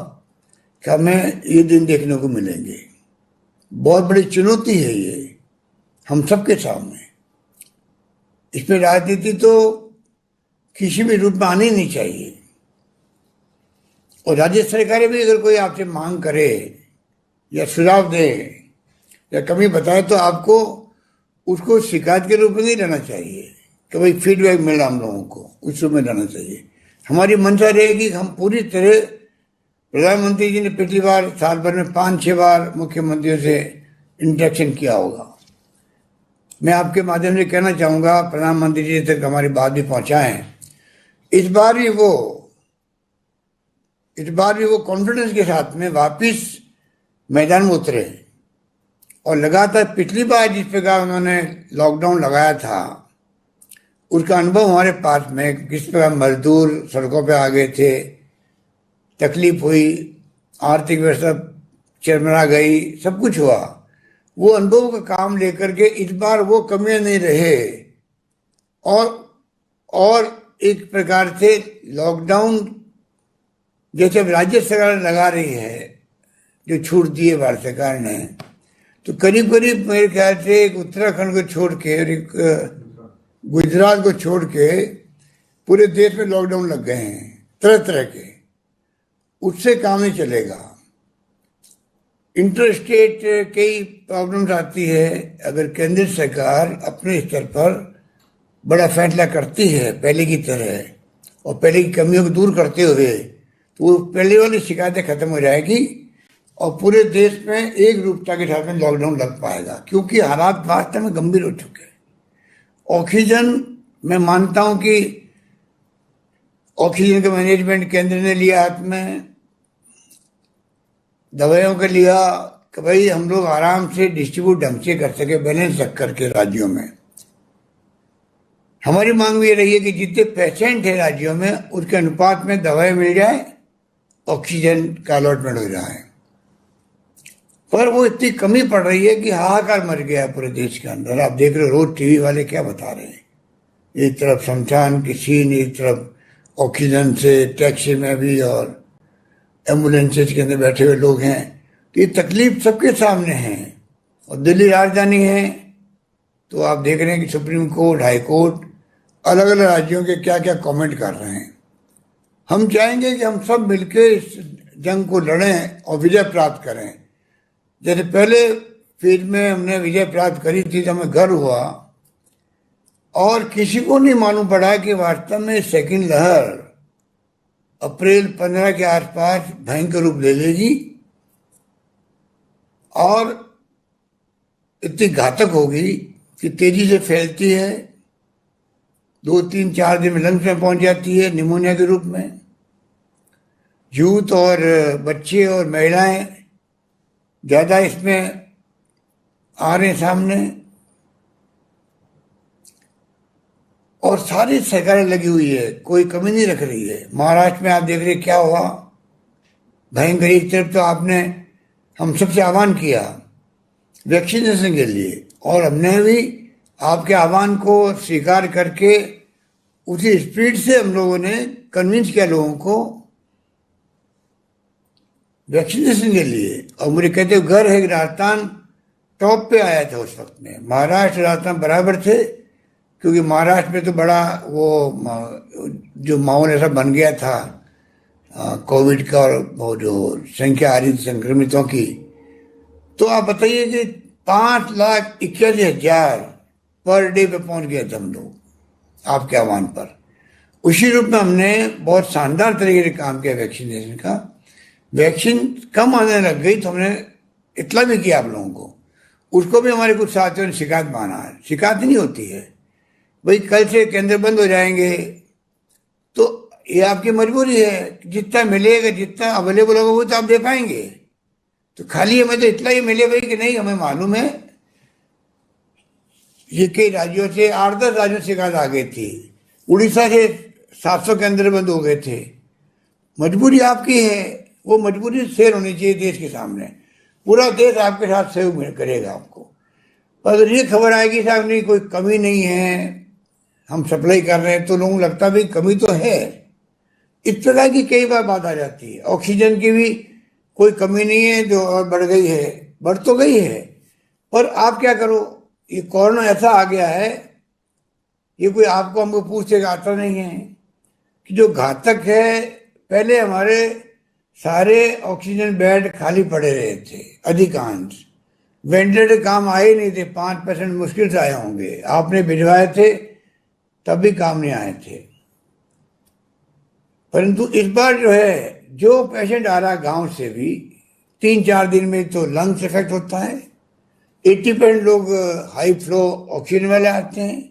Speaker 7: कि हमें ये दिन देखने को मिलेंगे। बहुत बड़ी चुनौती है ये हम सबके सामने। इसमें राजनीति तो किसी भी रूप में आनी नहीं चाहिए। और राज्य सरकारें भी अगर कोई आपसे मांग करे या सुझाव दे या कमी बताए, तो आपको उसको शिकायत के रूप में नहीं लेना चाहिए कि भाई फीडबैक मिला हम लोगों को, उस रूप में लेना चाहिए। हमारी मंशा रहेगी कि हम पूरी तरह, प्रधानमंत्री जी ने पिछली बार साल भर में 5-6 बार मुख्यमंत्रियों से इंटरेक्शन किया होगा। मैं आपके माध्यम से कहना चाहूँगा, प्रधानमंत्री जी तक हमारी बात भी पहुँचाएं। इस बार भी वो कॉन्फिडेंस के साथ में वापिस मैदान में उतरे, और लगातार पिछली बार जिस प्रकार उन्होंने लॉकडाउन लगाया था, उसका अनुभव हमारे पास में, किस प्रकार मजदूर सड़कों पे आ गए थे, तकलीफ हुई, आर्थिक व्यवस्था चरमरा गई, सब कुछ हुआ। वो अनुभव का काम लेकर के इस बार वो कमियां नहीं रहे, और एक प्रकार से लॉकडाउन जैसे अब राज्य सरकार लगा रही है, जो छूट दी है भारत सरकार ने, तो करीब करीब मेरे ख्याल से एक उत्तराखंड को छोड़ के और एक गुजरात को छोड़ के पूरे देश में लॉकडाउन लग गए हैं तरह तरह के। उससे काम नहीं चलेगा। इंटर स्टेट कई प्रॉब्लम्स आती है। अगर केंद्र सरकार अपने स्तर पर बड़ा फैसला करती है पहले की तरह, और पहले की कमियों को दूर करते हुए, तो वो पहले वाली शिकायतें खत्म हो जाएगी और पूरे देश में एक रूपता के साथ में लॉकडाउन लग पाएगा। क्योंकि हालात वास्तव में गंभीर हो चुके हैं। ऑक्सीजन, मैं मानता हूं कि ऑक्सीजन का मैनेजमेंट केंद्र ने लिया हाथ में, दवाइयों का लिया कि भाई हम लोग आराम से डिस्ट्रीब्यूट ढंग से कर सके, बैलेंस रख करके राज्यों में। हमारी मांग ये रही है कि जितने पेशेंट है राज्यों में, उसके अनुपात में दवाई मिल जाए, ऑक्सीजन का अलॉटमेंट हो जाए। पर वो इतनी कमी पड़ रही है कि हाहाकार मच गया है पूरे देश के अंदर। आप देख रहे हो रोज टीवी वाले क्या बता रहे हैं, एक तरफ शमशान की सीन, एक तरफ ऑक्सीजन से टैक्सी में भी और एम्बुलेंसेज के अंदर बैठे हुए लोग हैं। तो ये तकलीफ सबके सामने है। और दिल्ली राजधानी है, तो आप देख रहे हैं कि सुप्रीम कोर्ट, हाई कोर्ट अलग अलग राज्यों के क्या क्या कमेंट कर रहे हैं। हम चाहेंगे कि हम सब मिलकर इस जंग को लड़ें और विजय प्राप्त करें। जैसे पहले फेज में हमने विजय प्राप्त करी थी तो हमें गर्व हुआ, और किसी को नहीं मालूम पड़ा कि वास्तव में सेकंड लहर अप्रैल 15 के आसपास भयंकर रूप ले लेगी और इतनी घातक होगी कि तेजी से फैलती है, 2-3-4 दिन में लंग्स में पहुंच जाती है निमोनिया के रूप में। यूथ और बच्चे और महिलाएं ज़्यादा इसमें आ रहे हैं सामने, और सारी सरकारें लगी हुई है, कोई कमी नहीं रख रही है। महाराष्ट्र में आप देख रहे क्या हुआ, भयंकर। एक तरफ तो आपने हम सबसे आह्वान किया वैक्सीनेशन के लिए, और हमने भी आपके आह्वान को स्वीकार करके उसी स्पीड से हम लोगों ने कन्विंस किया लोगों को वैक्सीनेशन के लिए। और मुझे कहते हुए घर है कि राजस्थान टॉप पे आया था उस वक्त में। महाराष्ट्र राजस्थान बराबर थे, क्योंकि महाराष्ट्र में तो बड़ा वो जो माहौल ऐसा बन गया था कोविड का, और वो जो संख्या आ रही थी संक्रमितों की। तो आप बताइए कि 5,81,000 पर डे पे पहुंच गए थे हम लोग आपके आह्वान पर। उसी रूप में हमने बहुत शानदार तरीके से काम किया वैक्सीनेशन का। वैक्सीन कम आने लग गई तो हमने इतना भी किया आप लोगों को, उसको भी हमारे कुछ साथियों ने शिकायत माना है। शिकायत नहीं होती है भाई, कल से केंद्र बंद हो जाएंगे तो ये आपकी मजबूरी है, जितना मिलेगा जितना अवेलेबल होगा वो तो आप दे पाएंगे। तो खाली हमें तो इतना ही मिले भाई कि नहीं, हमें मालूम है ये कई राज्यों से 8-10 राज्यों से शिकायत आ गई थी, उड़ीसा से 700 केंद्र बंद हो गए थे। मजबूरी आपकी है, वो मजबूरी शेयर होनी चाहिए देश के सामने। पूरा देश आपके साथ सहयोग करेगा आपको। पर ये खबर आएगी साहब नहीं कोई कमी नहीं है, हम सप्लाई कर रहे हैं, तो लोगों को लगता भी कमी तो है। इस प्रकार की कई बार बात आ जाती है। ऑक्सीजन की भी कोई कमी नहीं है, जो और बढ़ गई है, बढ़ तो गई है, पर आप क्या करो, ये कोरोना ऐसा आ गया है, ये कोई आपको हमको पूछते आता नहीं है कि जो घातक है। पहले हमारे सारे ऑक्सीजन बेड खाली पड़े रहे थे, अधिकांश वेंटिलेटर काम आए नहीं थे, 5% मुश्किल से आए होंगे, आपने भिजवाए थे तब भी काम नहीं आए थे। परंतु इस बार जो है, जो पेशेंट आ रहा है गांव से भी 3-4 दिन में तो लंग्स इफेक्ट होता है। 80% लोग हाई फ्लो ऑक्सीजन वाले आते हैं।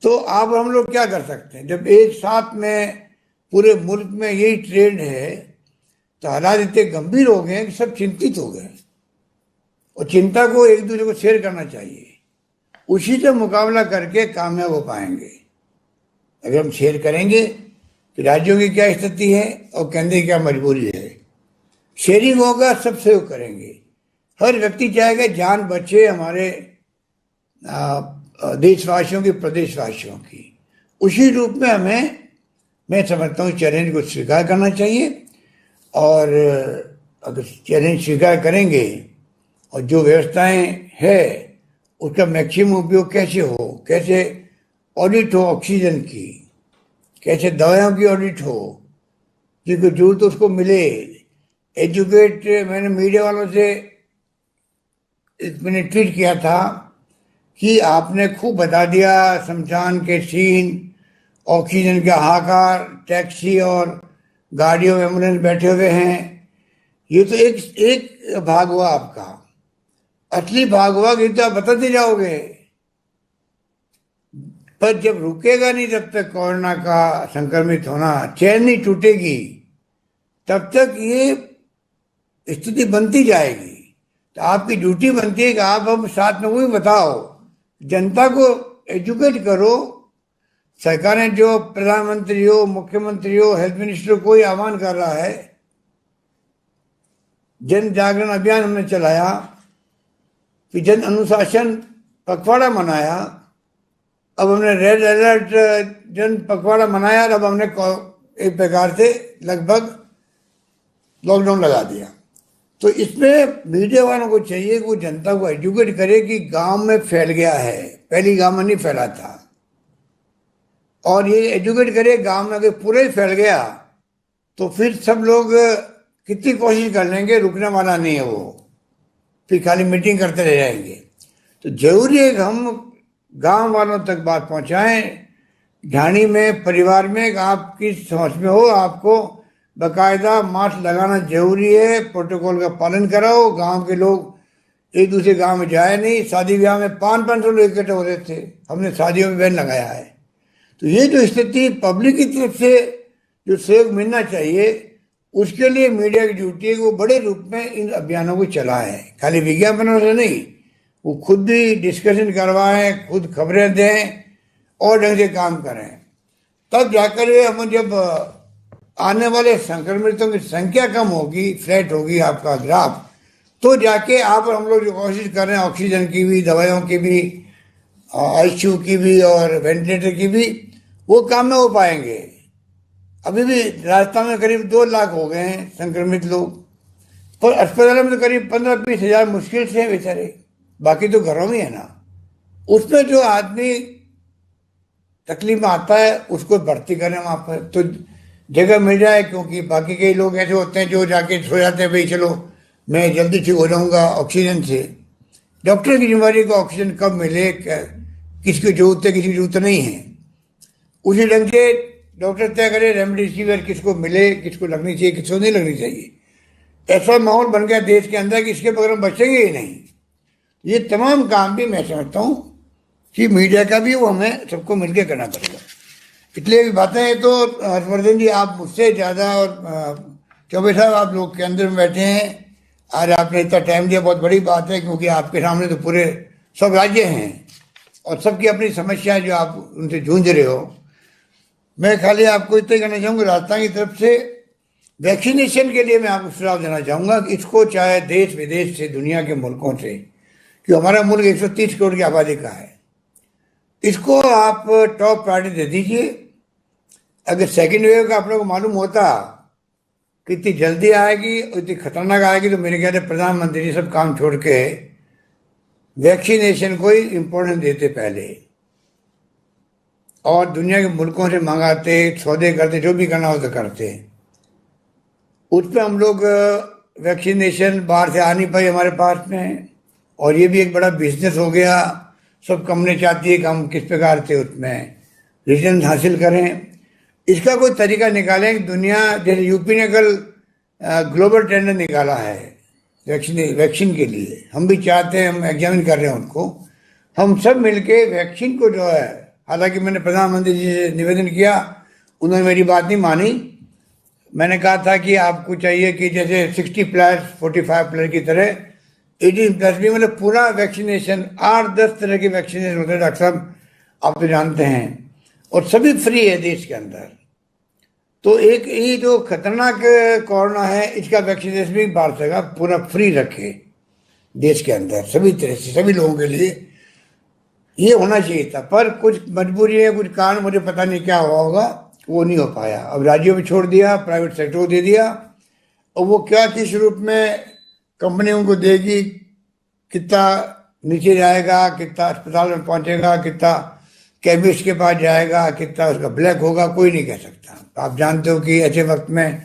Speaker 7: तो अब हम लोग क्या कर सकते हैं, जब एक साथ में पूरे मुल्क में यही ट्रेंड है, तो हालात इतने गंभीर हो गए हैं कि सब चिंतित हो गए, और चिंता को एक दूसरे को शेयर करना चाहिए, उसी से मुकाबला करके कामयाब हो पाएंगे। अगर हम शेयर करेंगे कि राज्यों की क्या स्थिति है और केंद्र की क्या मजबूरी है, शेयरिंग होगा, सब सहयोग करेंगे। हर व्यक्ति चाहेगा जान बचे हमारे देशवासियों की, प्रदेशवासियों की। उसी रूप में हमें, मैं समझता हूँ, चैलेंज को स्वीकार करना चाहिए। और अगर चैलेंज स्वीकार करेंगे और जो व्यवस्थाएं है उसका मैक्सिमम उपयोग कैसे हो, कैसे ऑडिट हो ऑक्सीजन की, कैसे दवाओं की ऑडिट हो, जिसको जरूरत तो उसको मिले, एजुकेट। मैंने मीडिया वालों से मैंने ट्वीट किया था कि आपने खूब बता दिया शमशान के सीन, ऑक्सीजन के हाहाकार, टैक्सी और गाड़ियों में एम्बुलेंस बैठे हुए हैं। ये तो एक भाग हुआ आपका, असली भाग हुआ कि तो आप बताते जाओगे, पर जब रुकेगा नहीं तब तक कोरोना का संक्रमित होना, चैन नहीं टूटेगी, तब तक ये स्थिति बनती जाएगी। तो आपकी ड्यूटी बनती है कि आप अब साथ में वही बताओ, जनता को एजुकेट करो। सरकारें जो प्रधानमंत्री हो, मुख्यमंत्री हो, हेल्थ मिनिस्टर कोई आह्वान कर रहा है, जन जागरण अभियान हमने चलाया, कि जन अनुशासन पखवाड़ा मनाया, अब हमने रेड अलर्ट जन पखवाड़ा मनाया, और अब हमने एक प्रकार से लगभग लॉकडाउन लगा दिया। तो इसमें मीडिया वालों को चाहिए कि वो जनता को एजुकेट करे कि गांव में फैल गया है, पहली गांव में नहीं फैला था, और ये एजुकेट करे गांव में अगर पूरे ही फैल गया तो फिर सब लोग कितनी कोशिश कर लेंगे, रुकने वाला नहीं है वो, फिर खाली मीटिंग करते रह जाएंगे। तो जरूरी है कि हम गांव वालों तक बात पहुंचाएं, ढाणी में, परिवार में, आपकी समझ में हो, आपको बाकायदा मास्क लगाना जरूरी है, प्रोटोकॉल का पालन कराओ। गांव के लोग एक दूसरे गांव में जाए नहीं, शादी ब्याह में 500-500 लोग इकट्ठे हो रहे थे, हमने शादियों में बैन लगाया है। तो ये जो स्थिति पब्लिक की तरफ से जो सहयोग मिलना चाहिए, उसके लिए मीडिया की ड्यूटी है कि वो बड़े रूप में इन अभियानों को चलाएं, खाली विज्ञापनों से नहीं, वो खुद भी डिस्कशन करवाएं, खुद खबरें दें और ढंग से काम करें। तब जाकर हम जब आने वाले संक्रमितों की संख्या कम होगी, फ्लैट होगी आपका ग्राफ, तो जाके आप और हम लोग जो कोशिश कर रहे हैं ऑक्सीजन की भी, दवाइयों की भी, आईसीयू की भी और वेंटिलेटर की भी, वो काम में हो पाएंगे। अभी भी राजस्थान में करीब 2 लाख हो गए हैं संक्रमित लोग, पर अस्पतालों में तो करीब 15-20 हजार मुश्किल से हैं बेचारे, बाकी तो घरों में है ना। उसमें जो आदमी तकलीफ में आता है उसको भर्ती करें वहाँ पर, तो जगह मिल जाए, क्योंकि बाकी कई लोग ऐसे होते हैं जो जाके सो जाते हैं, भाई चलो मैं जल्दी ठीक हो जाऊँगा ऑक्सीजन से। डॉक्टर की जिम्मेदारी को ऑक्सीजन कब मिले, किसकी जरूरत है, किसी की जरूरत नहीं है, उसी ढंग से डॉक्टर तय करे रेमडेसिविर किसको मिले, किसको लगनी चाहिए, किसको नहीं लगनी चाहिए। ऐसा माहौल बन गया देश के अंदर कि इसके बगैर हम बचेंगे ही नहीं। ये तमाम काम भी मैं समझता हूँ कि मीडिया का भी वो हमें सबको मिलकर करना पड़ेगा। इसलिए भी बातें तो हर्षवर्धन जी आप मुझसे ज़्यादा, और चौबे साहब आप लोग के अंदर में बैठे हैं, आज आपने इतना टाइम दिया, बहुत बड़ी बात है, क्योंकि आपके सामने तो पूरे सब राज्य हैं और सबकी अपनी समस्या जो आप उनसे जूझ रहे हो। मैं खाली आपको इतना कहना चाहूँगा, राजस्थान की तरफ से वैक्सीनेशन के लिए मैं आपको सुझाव देना चाहूँगा कि इसको चाहे देश विदेश से, दुनिया के मुल्कों से, कि हमारा मुल्क 130 करोड़ की आबादी का है, इसको आप टॉप प्रायोरिटी दे दीजिए। अगर सेकेंड वेव का आप लोगों को मालूम होता कि इतनी जल्दी आएगी, इतनी खतरनाक आएगी, तो मेरे ख्याल से प्रधानमंत्री जी सब काम छोड़ के वैक्सीनेशन को ही इम्पोर्टेंस देते पहले, और दुनिया के मुल्कों से मंगाते, सौदे करते, जो भी करना हो तो करते। उस पर हम लोग वैक्सीनेशन बाहर से आ नहीं पाई हमारे पास में, और ये भी एक बड़ा बिजनेस हो गया। सब कंपनी चाहती है कि हम किस प्रकार से उसमें रिटर्न हासिल करें। इसका कोई तरीका निकालें कि दुनिया, जैसे यूपी ने कल ग्लोबल टेंडर निकाला है वैक्सीन के लिए, हम भी चाहते हैं, हम एग्जामिन कर रहे हैं उनको, हम सब मिलके वैक्सीन को जो है, हालांकि मैंने प्रधानमंत्री जी से निवेदन किया, उन्होंने मेरी बात नहीं मानी। मैंने कहा था कि आपको चाहिए कि जैसे 60+, 45+ की तरह 18+ भी, मतलब पूरा वैक्सीनेशन, 8-10 तरह की वैक्सीनेशन होते हैं डॉक्टर साहब, आप तो जानते हैं, और सभी फ्री है देश के अंदर। तो एक ये जो खतरनाक कोरोना है, इसका वैक्सीनेशन भी भारत सरकार पूरा फ्री रखे देश के अंदर, सभी तरह से, सभी लोगों के लिए ये होना चाहिए था। पर कुछ मजबूरी है, कुछ कारण, मुझे पता नहीं क्या हुआ होगा, वो नहीं हो पाया। अब राज्यों में छोड़ दिया, प्राइवेट सेक्टर को दे दिया, और वो क्या किस रूप में कंपनियों को देगी, कितना नीचे जाएगा, कितना अस्पताल में पहुंचेगा, कितना केमिस्ट के पास जाएगा, कितना उसका ब्लैक होगा, कोई नहीं कह सकता। आप जानते हो कि ऐसे वक्त में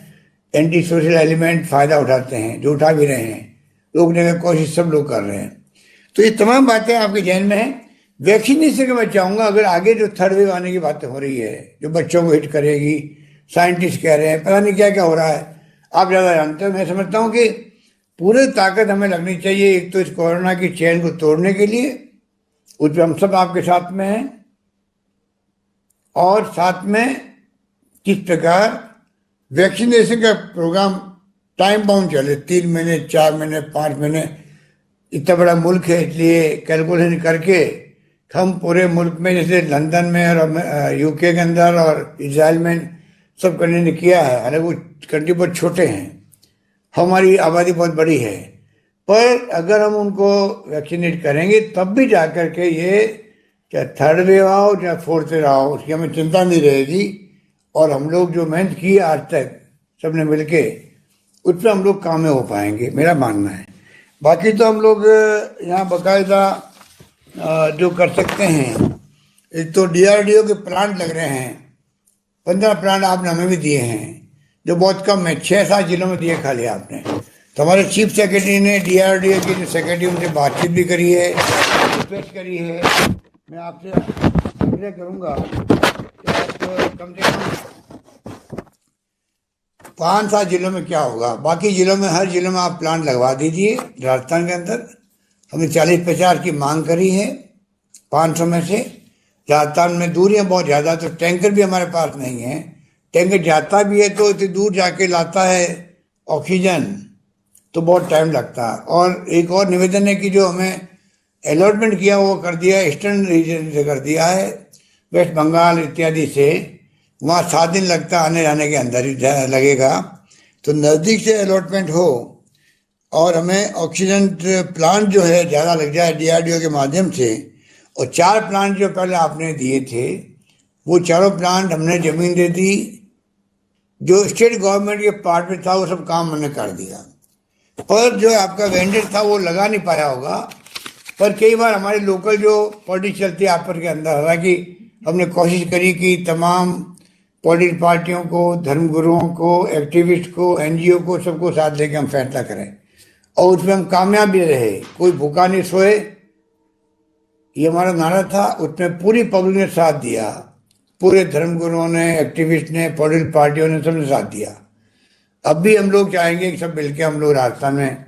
Speaker 7: एंटी सोशल एलिमेंट फ़ायदा उठाते हैं, जो उठा भी रहे हैं, रोकने की कोशिश सब लोग कर रहे हैं। तो ये तमाम बातें आपके जहन में हैं। वैक्सीनेशन का मैं चाहूँगा, अगर आगे जो थर्ड वेव आने की बातें हो रही है, जो बच्चों को हिट करेगी, साइंटिस्ट कह रहे हैं, पता नहीं क्या क्या हो रहा है, आप ज़्यादा जानते हो। मैं समझता हूँ कि पूरी ताकत हमें लगनी चाहिए, एक तो इस कोरोना की चेन को तोड़ने के लिए, उस पर हम सब आपके साथ में हैं, और साथ में किस प्रकार वैक्सीनेशन का प्रोग्राम टाइम बाउंड चले, 3 महीने, 4 महीने, 5 महीने। इतना बड़ा मुल्क है, इसलिए कैलकुलेशन करके हम पूरे मुल्क में, जैसे लंदन में और यूके के अंदर और इजराइल में सब कंट्री ने किया है, हालांकि वो कंट्री बहुत छोटे हैं, हमारी आबादी बहुत बड़ी है, पर अगर हम उनको वैक्सीनेट करेंगे तब भी जाकर के ये चाहे थर्ड वेव आओ चाहे फोर्थ वेव आओ, उसकी हमें चिंता नहीं रहेगी। और हम लोग जो मेहनत की आज तक सबने मिलके, उस पर हम लोग कामयाब हो पाएंगे, मेरा मानना है। बाकी तो हम लोग यहाँ बाकायदा जो कर सकते हैं, एक तो DRDO के प्लांट लग रहे हैं, 15 प्लांट आपने हमें भी दिए हैं, जो बहुत कम है, 6-7 जिलों में दिए खाली आपने। तो हमारे चीफ सेक्रेटरी ने DRDO के जो सेक्रेटरी उनसे बातचीत भी करी है, रिक्वेस्ट करी है। मैं आपसे आग्रह करूँगा कि आप कम से कम 5-7 जिलों में क्या होगा, बाकी जिलों में, हर जिलों में आप प्लांट लगवा दीजिए। राजस्थान के अंदर हमने 40-50 की मांग करी है 500 में से। राजस्थान में दूरियां बहुत ज़्यादा, तो टैंकर भी हमारे पास नहीं है, टैंकर जाता भी है तो इतनी दूर जाके लाता है ऑक्सीजन, तो बहुत टाइम लगता है। और एक और निवेदन है कि जो हमें अलॉटमेंट किया वो कर दिया है, ईस्टर्न रीजन से कर दिया है, वेस्ट बंगाल इत्यादि से, वहाँ 7 दिन लगता है, आने जाने के अंदर ही लगेगा। तो नज़दीक से अलॉटमेंट हो और हमें ऑक्सीजन प्लांट जो है ज़्यादा लग जाए DRDO के माध्यम से। और 4 प्लांट जो पहले आपने दिए थे वो चारों प्लांट हमने ज़मीन दे दी, जो स्टेट गवर्नमेंट के पार्ट में था वो सब काम हमने कर दिया। पर जो आपका वेंडर था वो लगा नहीं पाया होगा। पर कई बार हमारे लोकल जो पॉलिटिक्स चलती है आपस के अंदर, हालांकि हमने कोशिश करी कि तमाम पॉलिटिकल पार्टियों को, धर्मगुरुओं को, एक्टिविस्ट को, NGO को, सबको साथ लेके हम फैसला करें और उसमें हम कामयाब भी रहे। कोई भूखा नहीं सोए, ये हमारा नारा था। उसमें पूरी पब्लिक ने साथ दिया, पूरे धर्मगुरुओं ने, एक्टिविस्ट ने, पॉलिटिकल पार्टियों ने, सबने साथ दिया। अब भी हम लोग चाहेंगे कि सब मिलकर हम लोग राजस्थान में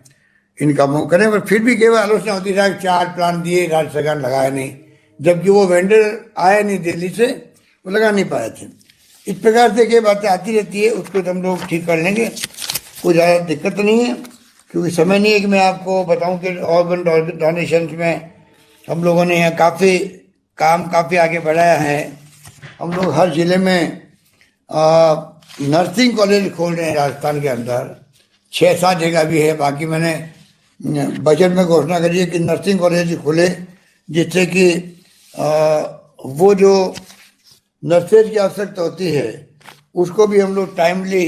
Speaker 7: इन कामों को करें। पर फिर भी केवल आलोचना होती है कि 4 प्लान दिए, राज्य सरकार लगाया नहीं, जबकि वो वेंडर आया नहीं दिल्ली से, वो लगा नहीं पाए थे। इस प्रकार से कई बातें आती रहती है, उसको तो हम लोग ठीक कर लेंगे, कोई ज़्यादा दिक्कत नहीं है। क्योंकि समय नहीं है कि मैं आपको बताऊं कि ऑर्गन डोनेशन में हम लोगों ने यहाँ काफ़ी आगे बढ़ाया है। हम लोग हर जिले में नर्सिंग कॉलेज खोल रहे हैं राजस्थान के अंदर, 6-7 जगह भी है। बाकी मैंने बजट में घोषणा करी है कि नर्सिंग कॉलेज खुले, जिससे कि वो जो नर्सेज की आवश्यकता होती है उसको भी हम लोग टाइमली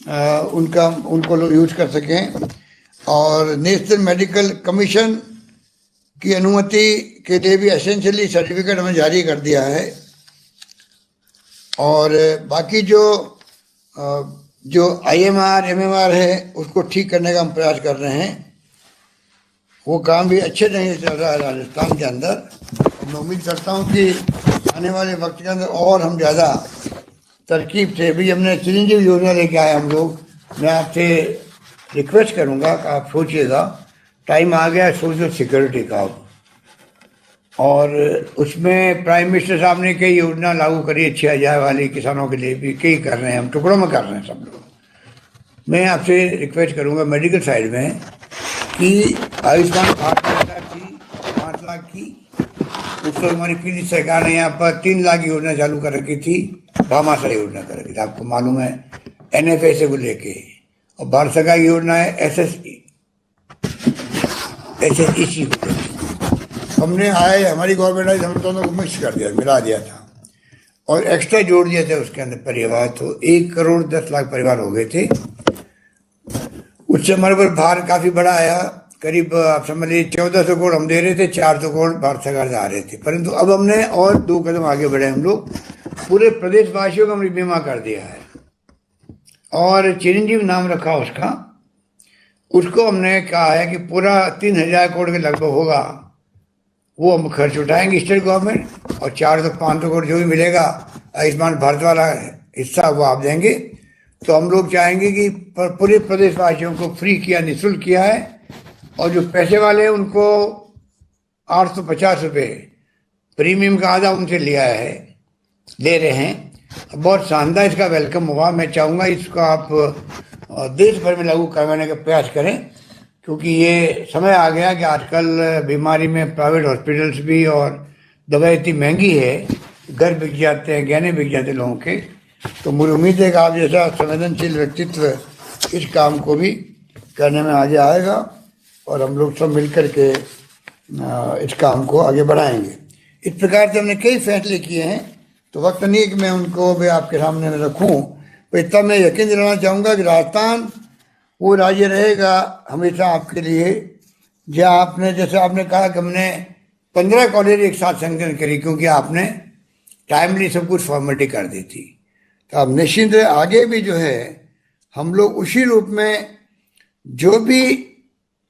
Speaker 7: उनको लोग यूज कर सकें। और नेशनल मेडिकल कमीशन की अनुमति के लिए भी एसेंशियली सर्टिफिकेट हमें जारी कर दिया है। और बाकी जो IMR MMR है उसको ठीक करने का हम प्रयास कर रहे हैं। वो काम भी अच्छे ढंग से चल रहा है राजस्थान के अंदर। मैं उम्मीद करता हूँ कि आने वाले वक्त के अंदर और हम ज़्यादा तरकीब से भी हमने चिरंजीव योजना लेके आए हम लोग। मैं आपसे रिक्वेस्ट करूँगा कि आप सोचिएगा, टाइम आ गया सोशल सिक्योरिटी का, और उसमें प्राइम मिनिस्टर साहब ने कई योजना लागू करी है, 6,000 वाली किसानों के लिए भी कई कर रहे हैं, हम टुकड़ों में कर रहे हैं सब लोग। मैं आपसे रिक्वेस्ट करूँगा मेडिकल साइड में कि आयुष्मान भारत थी 5 लाख की, उसको हमारी पीली सरकार ने यहाँ पर 3 लाख योजना चालू कर रखी थी, भामाशाह योजना कर रखी थी, आपको मालूम है, NFSA को लेके। और भारत सरकार की योजना है SSEC को लेके। हमने हमारी गवर्नमेंट आई, हम दोनों को मिक्स कर दिया, मिला दिया था और एक्स्ट्रा जोड़ दिए थे उसके अंदर परिवार, तो 1 करोड़ 10 लाख परिवार हो गए थे। उससे हमारे पर भार काफ़ी बड़ा आया, करीब आप समझ लीजिए 1400 करोड़ हम दे रहे थे, 400 करोड़ भारत सरकार से आ रहे थे। परंतु अब हमने और 2 कदम आगे बढ़े, हम लोग पूरे प्रदेशवासियों का हमने बीमा कर दिया है और चिरंजीव नाम रखा उसको हमने कहा है कि पूरा 3,000 करोड़ के लगभग होगा, वो हम खर्च उठाएंगे स्टेट गवर्नमेंट, और 400-500 करोड़ जो भी मिलेगा आयुष्मान भारत वाला हिस्सा वो आप देंगे। तो हम लोग चाहेंगे कि पूरे प्रदेशवासियों को फ्री किया, निःशुल्क किया है, और जो पैसे वाले हैं उनको 850 रुपये प्रीमियम का आधा उनसे लिया है, ले रहे हैं। बहुत शानदार इसका वेलकम हुआ। मैं चाहूँगा इसको आप देश भर में लागू करवाने का प्रयास करें, क्योंकि ये समय आ गया कि आजकल बीमारी में प्राइवेट हॉस्पिटल्स भी और दवाई इतनी महंगी है, घर बिक जाते हैं, गहने बिक जाते हैं लोगों के। तो मुझे उम्मीद है कि आप जैसा संवेदनशील व्यक्तित्व इस काम को भी करने में आगे आएगा और हम लोग सब मिलकर के इस काम को आगे बढ़ाएंगे। इस प्रकार से हमने कई फैसले किए हैं, तो वक्त नहीं है कि मैं उनको भी आपके सामने में रखूँ। तो इतना मैं यकीन दिलाना चाहूँगा कि राजस्थान वो राज्य रहेगा हमेशा आपके लिए, जहाँ आपने, जैसे आपने कहा कि हमने 15 कॉलेज एक साथ संकलन करी, क्योंकि आपने टाइमली सब कुछ फॉर्मेलिटी कर दी थी। तो अब निश्चिंत आगे भी जो है हम लोग उसी रूप में जो भी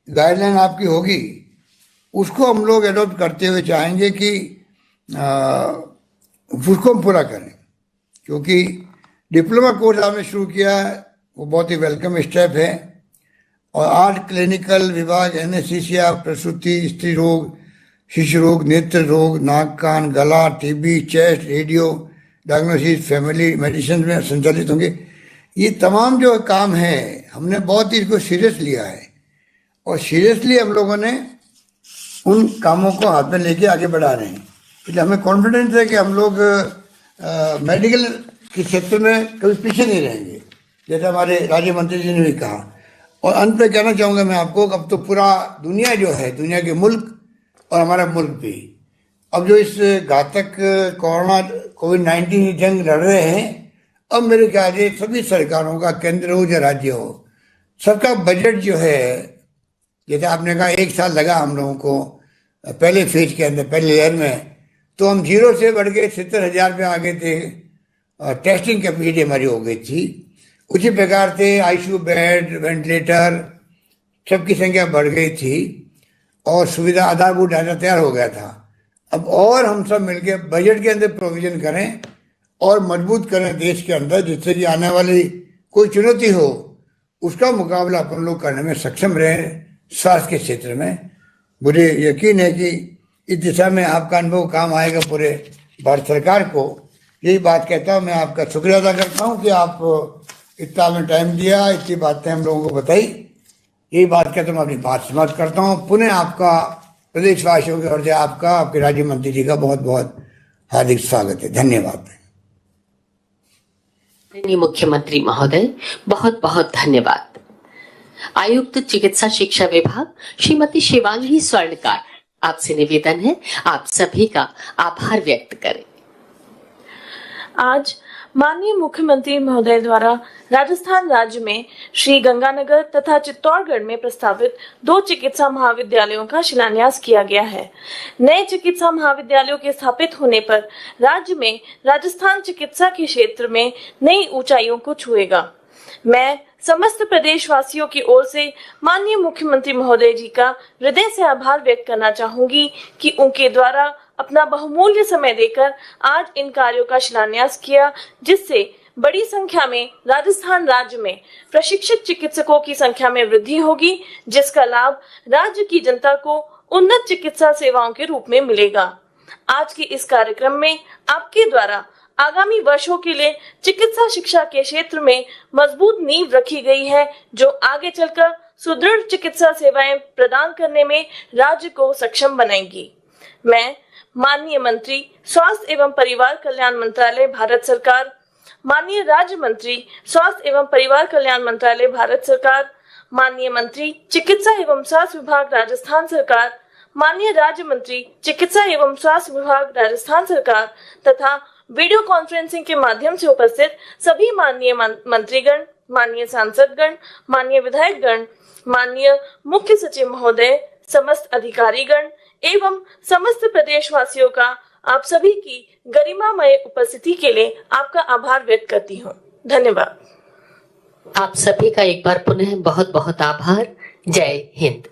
Speaker 7: गाइडलाइन आपकी होगी उसको हम लोग एडॉप्ट करते हुए चाहेंगे कि उसको हम पूरा करें। क्योंकि डिप्लोमा कोर्स आपने शुरू किया है, वो बहुत ही वेलकम स्टेप है। और 8 क्लिनिकल विभाग एनेस्थीसिया, प्रसूति, स्त्री रोग, शिशु रोग, नेत्र रोग, नाक कान गला, TB, chest, radio, diagnosis, family medicine में संचालित होंगे। ये तमाम जो काम है हमने बहुत ही इसको सीरियस लिया है और सीरियसली हम लोगों ने उन कामों को हाथ में लेके आगे बढ़ा रहे हैं। इसलिए हमें कॉन्फिडेंस है कि हम लोग मेडिकल के क्षेत्र में कभी पीछे नहीं रहेंगे, जैसे हमारे राज्य मंत्री जी ने भी कहा। और अंत में कहना चाहूँगा मैं आपको, अब तो पूरा दुनिया जो है, दुनिया के मुल्क और हमारा मुल्क भी, अब जो इस घातक कोरोना कोविड-19 जंग लड़ रहे हैं, अब मेरे ख्याल से सभी सरकारों का, केंद्र हो या राज्य हो, सबका बजट जो है, जैसे आपने कहा 1 साल लगा हम लोगों को पहले फेज के अंदर, पहले लेयर में, तो हम 0 से बढ़ के 70,000 पे आ गए थे। टेस्टिंग कैपेसिटी हमारी हो गई थी। उसी प्रकार से आईसीयू बेड, वेंटिलेटर, सबकी संख्या बढ़ गई थी और सुविधा आधारभूत ढांचा तैयार हो गया था। अब और हम सब मिलकर बजट के अंदर प्रोविजन करें और मजबूत करें देश के अंदर, जिससे कि आने वाली कोई चुनौती हो उसका मुकाबला अपन लोग करने में सक्षम रहे स्वास्थ्य के क्षेत्र में। मुझे यकीन है कि इस दिशा में आपका अनुभव काम आएगा पूरे भारत सरकार को। यही बात कहता हूँ, मैं आपका शुक्रिया अदा करता हूँ कि आप इतना में टाइम दिया, इतनी बातें हम लोगों को बताई। यही बात कहता हूँ, मैं अपनी बात समाप्त करता हूँ। पुनः आपका, प्रदेशवासियों की ओर से आपका, आपके राज्य मंत्री जी का बहुत बहुत हार्दिक स्वागत है। धन्यवाद।
Speaker 1: मुख्यमंत्री महोदय, बहुत बहुत धन्यवाद। आयुक्त चिकित्सा शिक्षा विभाग श्रीमती शिवांगी स्वर्णकार, आपसे निवेदन है आप सभी का आभार व्यक्त करें।
Speaker 8: आज माननीय मुख्यमंत्री महोदय द्वारा राजस्थान राज्य में श्री गंगानगर तथा चित्तौड़गढ़ में प्रस्तावित 2 चिकित्सा महाविद्यालयों का शिलान्यास किया गया है। नए चिकित्सा महाविद्यालयों के स्थापित होने पर राज्य में राजस्थान चिकित्सा के क्षेत्र में नई ऊंचाइयों को छुएगा। मैं समस्त प्रदेशवासियों की ओर से माननीय मुख्यमंत्री महोदय जी का हृदय से आभार व्यक्त करना चाहूंगी कि उनके द्वारा अपना बहुमूल्य समय देकर आज इन कार्यों का शिलान्यास किया, जिससे बड़ी संख्या में राजस्थान राज्य में प्रशिक्षित चिकित्सकों की संख्या में वृद्धि होगी, जिसका लाभ राज्य की जनता को उन्नत चिकित्सा सेवाओं के रूप में मिलेगा। आज के इस कार्यक्रम में आपके द्वारा आगामी वर्षों के लिए चिकित्सा शिक्षा के क्षेत्र में मजबूत नींव रखी गई है, जो आगे चलकर सुदृढ़ चिकित्सा सेवाएं प्रदान करने में राज्य को सक्षम बनाएगी। मैं माननीय मंत्री स्वास्थ्य एवं परिवार कल्याण मंत्रालय भारत सरकार, माननीय राज्य मंत्री स्वास्थ्य एवं परिवार कल्याण मंत्रालय भारत सरकार, माननीय मंत्री चिकित्सा एवं स्वास्थ्य विभाग राजस्थान सरकार, माननीय राज्य मंत्री चिकित्सा एवं स्वास्थ्य विभाग राजस्थान सरकार तथा वीडियो कॉन्फ्रेंसिंग के माध्यम से उपस्थित सभी माननीय मंत्रीगण, माननीय सांसदगण, माननीय विधायकगण, माननीय मुख्य सचिव महोदय, समस्त अधिकारीगण एवं समस्त प्रदेशवासियों का आप सभी की गरिमामय उपस्थिति के लिए आपका आभार व्यक्त करती हूँ। धन्यवाद।
Speaker 1: आप सभी का एक बार पुनः बहुत बहुत आभार। जय हिंद।